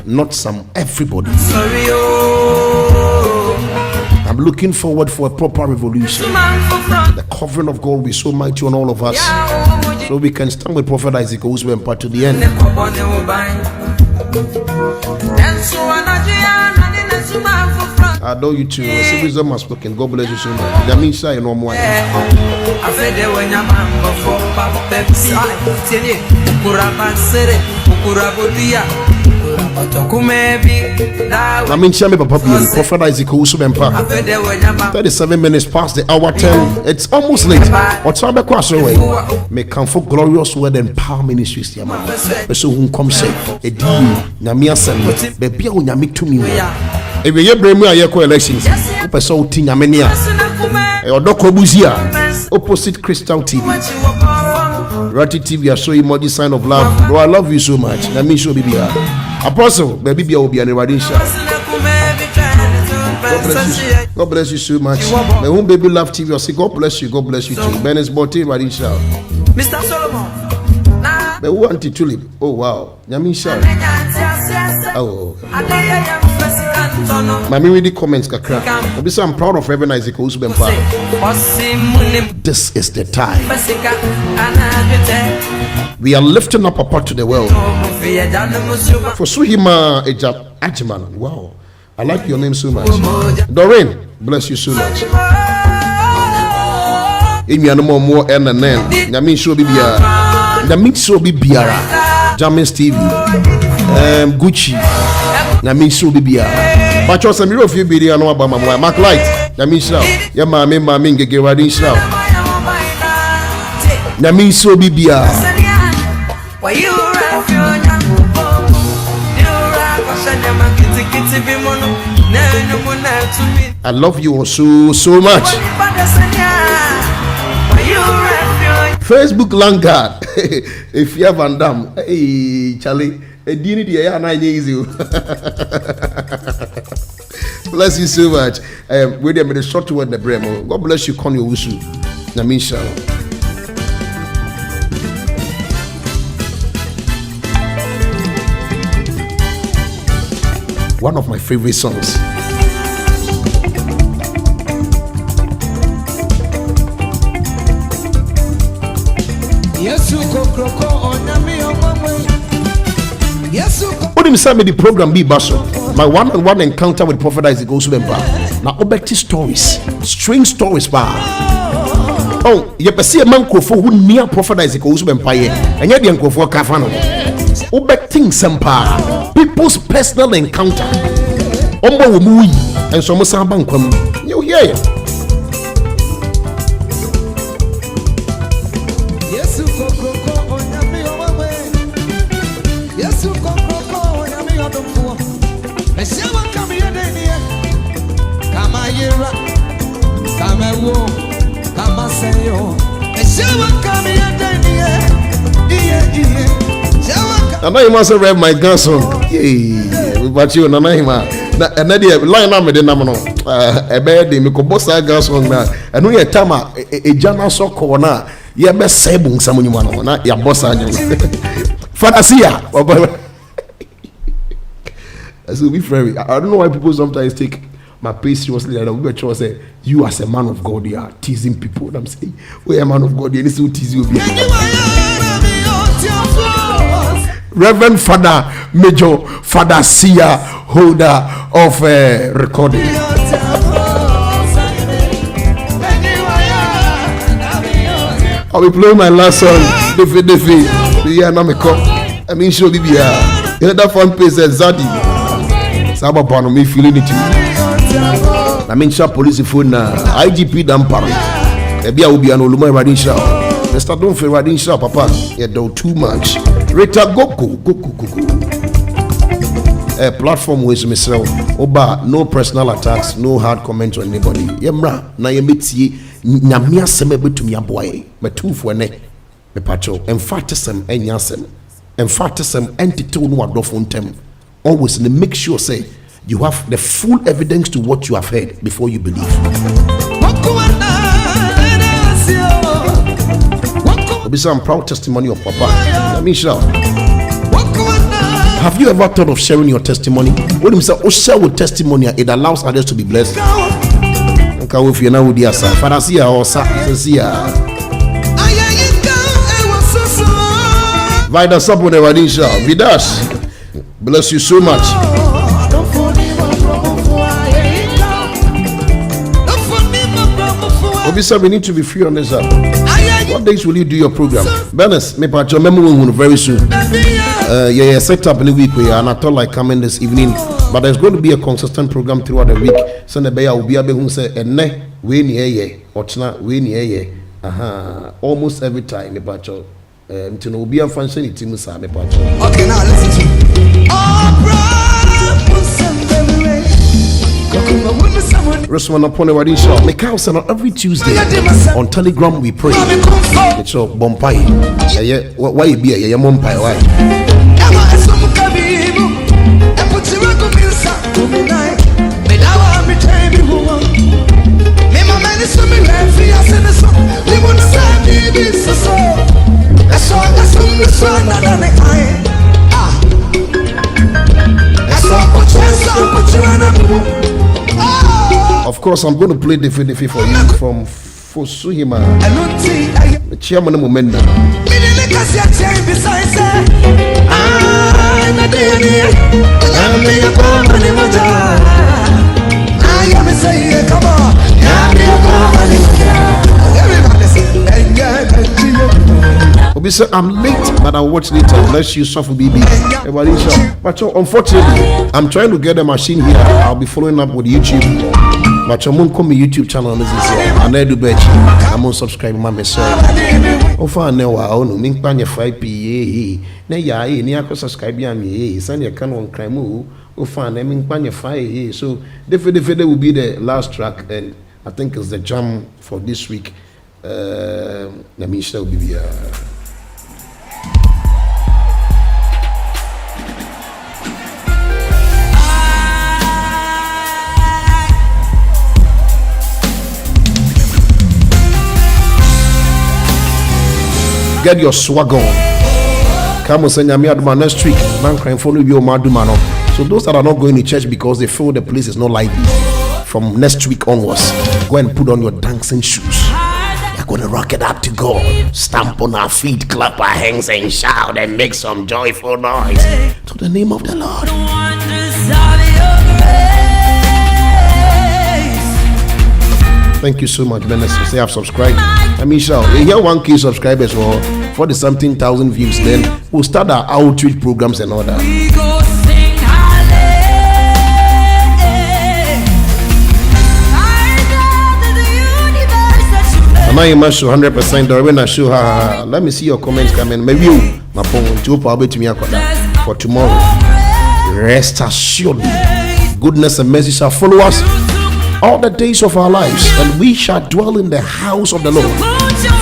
Not some, everybody. I'm looking forward for a proper revolution. The covering of God will be so mighty on all of us, so we can stand with Prophet Isaac Owusu to the end. I adore you too. See, wisdom has spoken. God bless you so much. That means I know more. I mean, Chame Papa, Prophet Isaac Owusu 37 minutes past the hour 10. It's almost late. What's up, cross away? May come for glorious word and power ministries. So who come say, Edi, Namia Sen, Baby, Nyami to me. If you bring me a elections, Person Tinamania, or Doko Buzia, opposite Crystal TV. Ratty TV, I show you more this sign of love. Bro, I love you so much. Let me show you. Apostle, baby, will be an eradicate. God bless you so much. My own baby love TV. I say, God bless you too. Benes Bote Radisha. Mr. Solomon. But who anti tulip? Oh wow. Nyamisha. Oh. Mami read the comments kakra. I'm proud of Reverend Isaac Owusu. This is the time. We are lifting up Papa to the world. For Suhima Ejab Ajiman. Wow. I like your name so much. Doreen, bless you so much. In your more and then Yamin show Bibia. Yamin show Bibiara. Jamin TV. Gucci. Yamin show Bibia. But you're some of you be no about my Mark Light. Yamin show. Yamma Gege Radin show. Yamin show Bibia. I love you all so much. Facebook Langard. If you have Van Damme, hey Charlie, a dinner here and I easy. Bless you so much. Wait a minute, short word the Bremo. God bless you, Connie Owusu. Namisha. One of my favorite songs. What him me the program be Basso? My one-on-one encounter with Prophet Isaac Owusu. Now Obekti stories, strange stories bar. Oh, you see a man who near Prophet Isaac Owusu and yet the uncle for Kafano. Obekti Sempa, people's personal encounter. Ombo Mui and some Sabankum. You hear it. And I must have read my grandson. Yay, but you, Nanaima. And then the line up with the Namano. A bed, the Micobosa grandson. And we had Tama, a Jana so corner. Yeah, best sabung someone you want, not your boss. Fantasia. So be very. I don't know why people sometimes take my pace seriously. I don't know say you as a man of God, you are teasing people. And I'm saying, we are a man of God, you need to tease you. Reverend Father Major Father Sia, holder of recording. I'll be playing my last song, Defi. Yeah, na me call. I mean, show Libya. Yeah, that fan page says Zadi. Saba Bano, me feeling it. I mean, sharp police phone IGP Dampar. Ebia will be an Oluma Radin Shah. Mr. Don't feel Radin Shah, Papa. Yeah, do too much. Rita Goku. A platform with myself. Oba, no personal attacks, no hard comments on anybody. Yemra, na yemiti. Nyamia seme betumi aboye metufo ne mepacho emphatism enyasem emphatism entity no adofo ntem always make sure say you have the full evidence to what you have heard before you believe. Obisa, I'm proud testimony of Papa. Have you ever thought of sharing your testimony? When you say share with testimony, it allows others to be blessed. If you're now with your son, Father, see our son, Vida Sapo Nevadisha, Vidas, bless you so much. Obviously, we need to be free on this app. What days will you do your program? Bernice, me patch your memory very soon. Yeah, set up in the week and I thought like coming this evening. But there's going to be a consistent program throughout the week. So the bear will be able to say, "And ne we near or chna we near almost every time." Me patcho, until will be a function it me sa me patcho. Okay, now listen to Restaurant upon the wedding shop. Make house on every Tuesday on Telegram. We pray. It's your bompai. Yeah, why you be a bompai? Why? Of course, I'm going to play Defi for you from Fosuhima, the chairman of Momenda. Obviously, I'm late, but I'll watch later. Let's use Shuffle BB. But unfortunately, I'm trying to get a machine here. I'll be following up with YouTube. But I'm on my YouTube channel. And I do bet I'm on subscribe my myself. Ofa newa ono minkpanya 5p na ya ni akọ subscribe ya me send your can on crime ofa na minkpanya 5 so definitely will be the last track and I think it's the jam for this week. Let me show you. Get your swag on. Come on, send me out next week. Man, crying for you, madumano. So those that are not going to church because they feel the place is not lively, from next week onwards, go and put on your dancing shoes. You're going to rock it up to God. Stamp on our feet, clap our hands, and shout and make some joyful noise to the name of the Lord. Thank you so much, Ben. Say I've subscribed. I mean, shout. Here 1K subscribers for 40-something thousand views. Then we'll start our outreach programs and all that. I'm not even sure 100% or when I show her. Let me see your comments coming. Maybe you, my phone, to me for tomorrow. Rest assured, goodness and mercy shall follow us all the days of our lives, and we shall dwell in the house of the Lord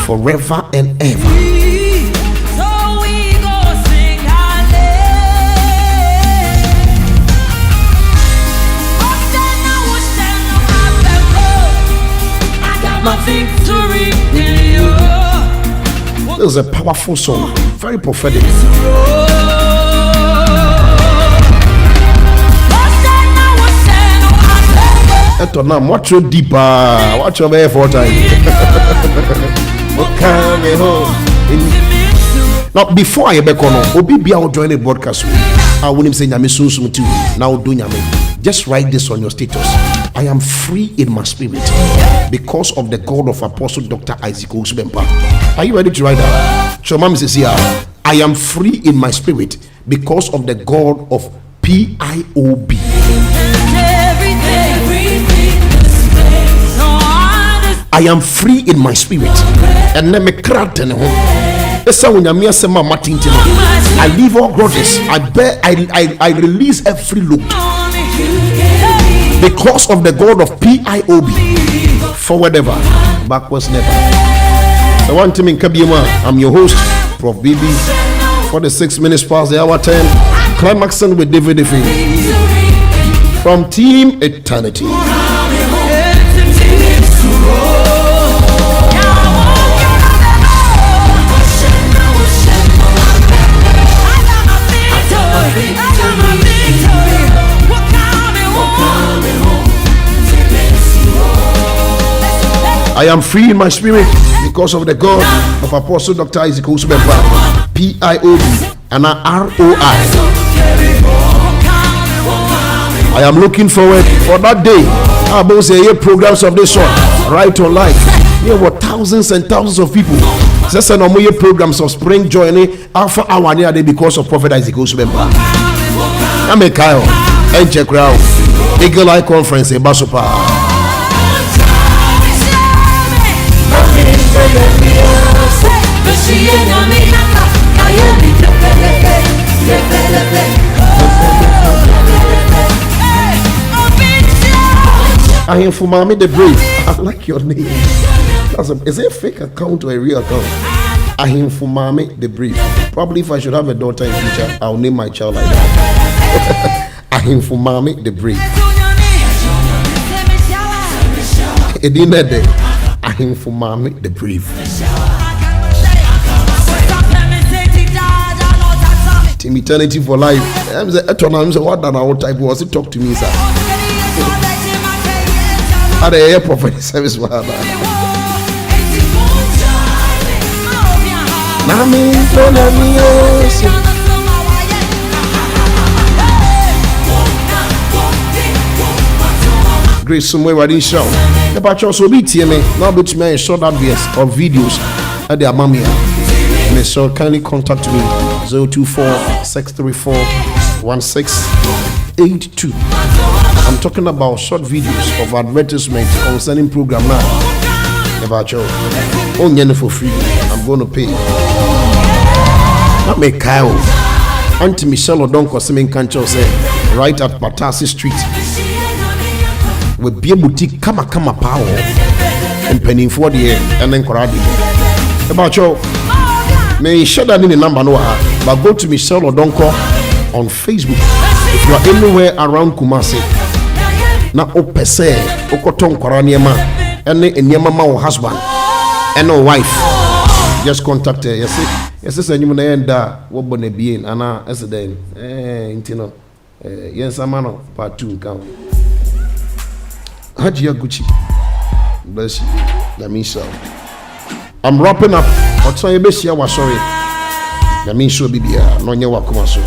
forever and ever. This is a powerful song, very prophetic. Now, watch your deeper, watch your way for time. Now, before I ever come, Obi Bia will join the broadcast. I wouldn't say Nyame Sunsum too. Now do Nyame. Just write this on your status. I am free in my spirit because of the God of Apostle Dr. Isaac Osbempa. Are you ready to write that? So, Mom says here, I am free in my spirit because of the God of PIOB. I am free in my spirit. And let me crack in home. I leave all grudges. I release every loop because of the God of PIOB. Forward ever, backwards never. I want to make I'm your host, Prof. BB, for the 6 minutes past the hour 10, climaxing with David Ife from Team Eternity. I am free in my spirit because of the God of Apostle Dr. Isaac Osbempa, PIOB and ROI. I am looking forward for that day. I will say programs of this sort, right or life. There were thousands and thousands of people. Just an normal programs of Spring Journey Alpha Hour near day because of Prophet Isaac Osbempa. I'm a Kyle and check out Eagle Eye Conference in Basopa. I am for Mommy the Brave. I like your name. Is it a fake account or a real account? I am for Mommy the Brave. Probably if I should have a daughter in future, I'll name my child like that. I am for Mommy the Brave. It didn't there. I am for Mommy the Brave. Team Eternity for life. I'm saying, what that our type was it? Talk to me, sir. At the air prophet service, Grace somewhere where they show. The patch also be TMA. Now but me short advice or videos at the Amamia. And so kindly contact me 024-634-1682. I'm talking about short videos of advertisement concerning program now. About you. Only for free. I'm going to pay. Not me Kyle. Auntie Michelle Odonko Semen Kancho say right at Patasi Street. We be a boutique kama power and penny for the air and then Koradi. About you. May share that in the number no, but go to Michelle Odonko on Facebook. If you are anywhere around Kumasi, na opese okoton koraniema ene enyema ma wo husband and no wife, just contact her. Yes say nyum na yenda wo bone bien ana esden intino yes amano part 2 kan Haji Gucci. Bless you. That means so. I'm wrapping up. What's on your best year was sorry. That means so be no nye wakuma so.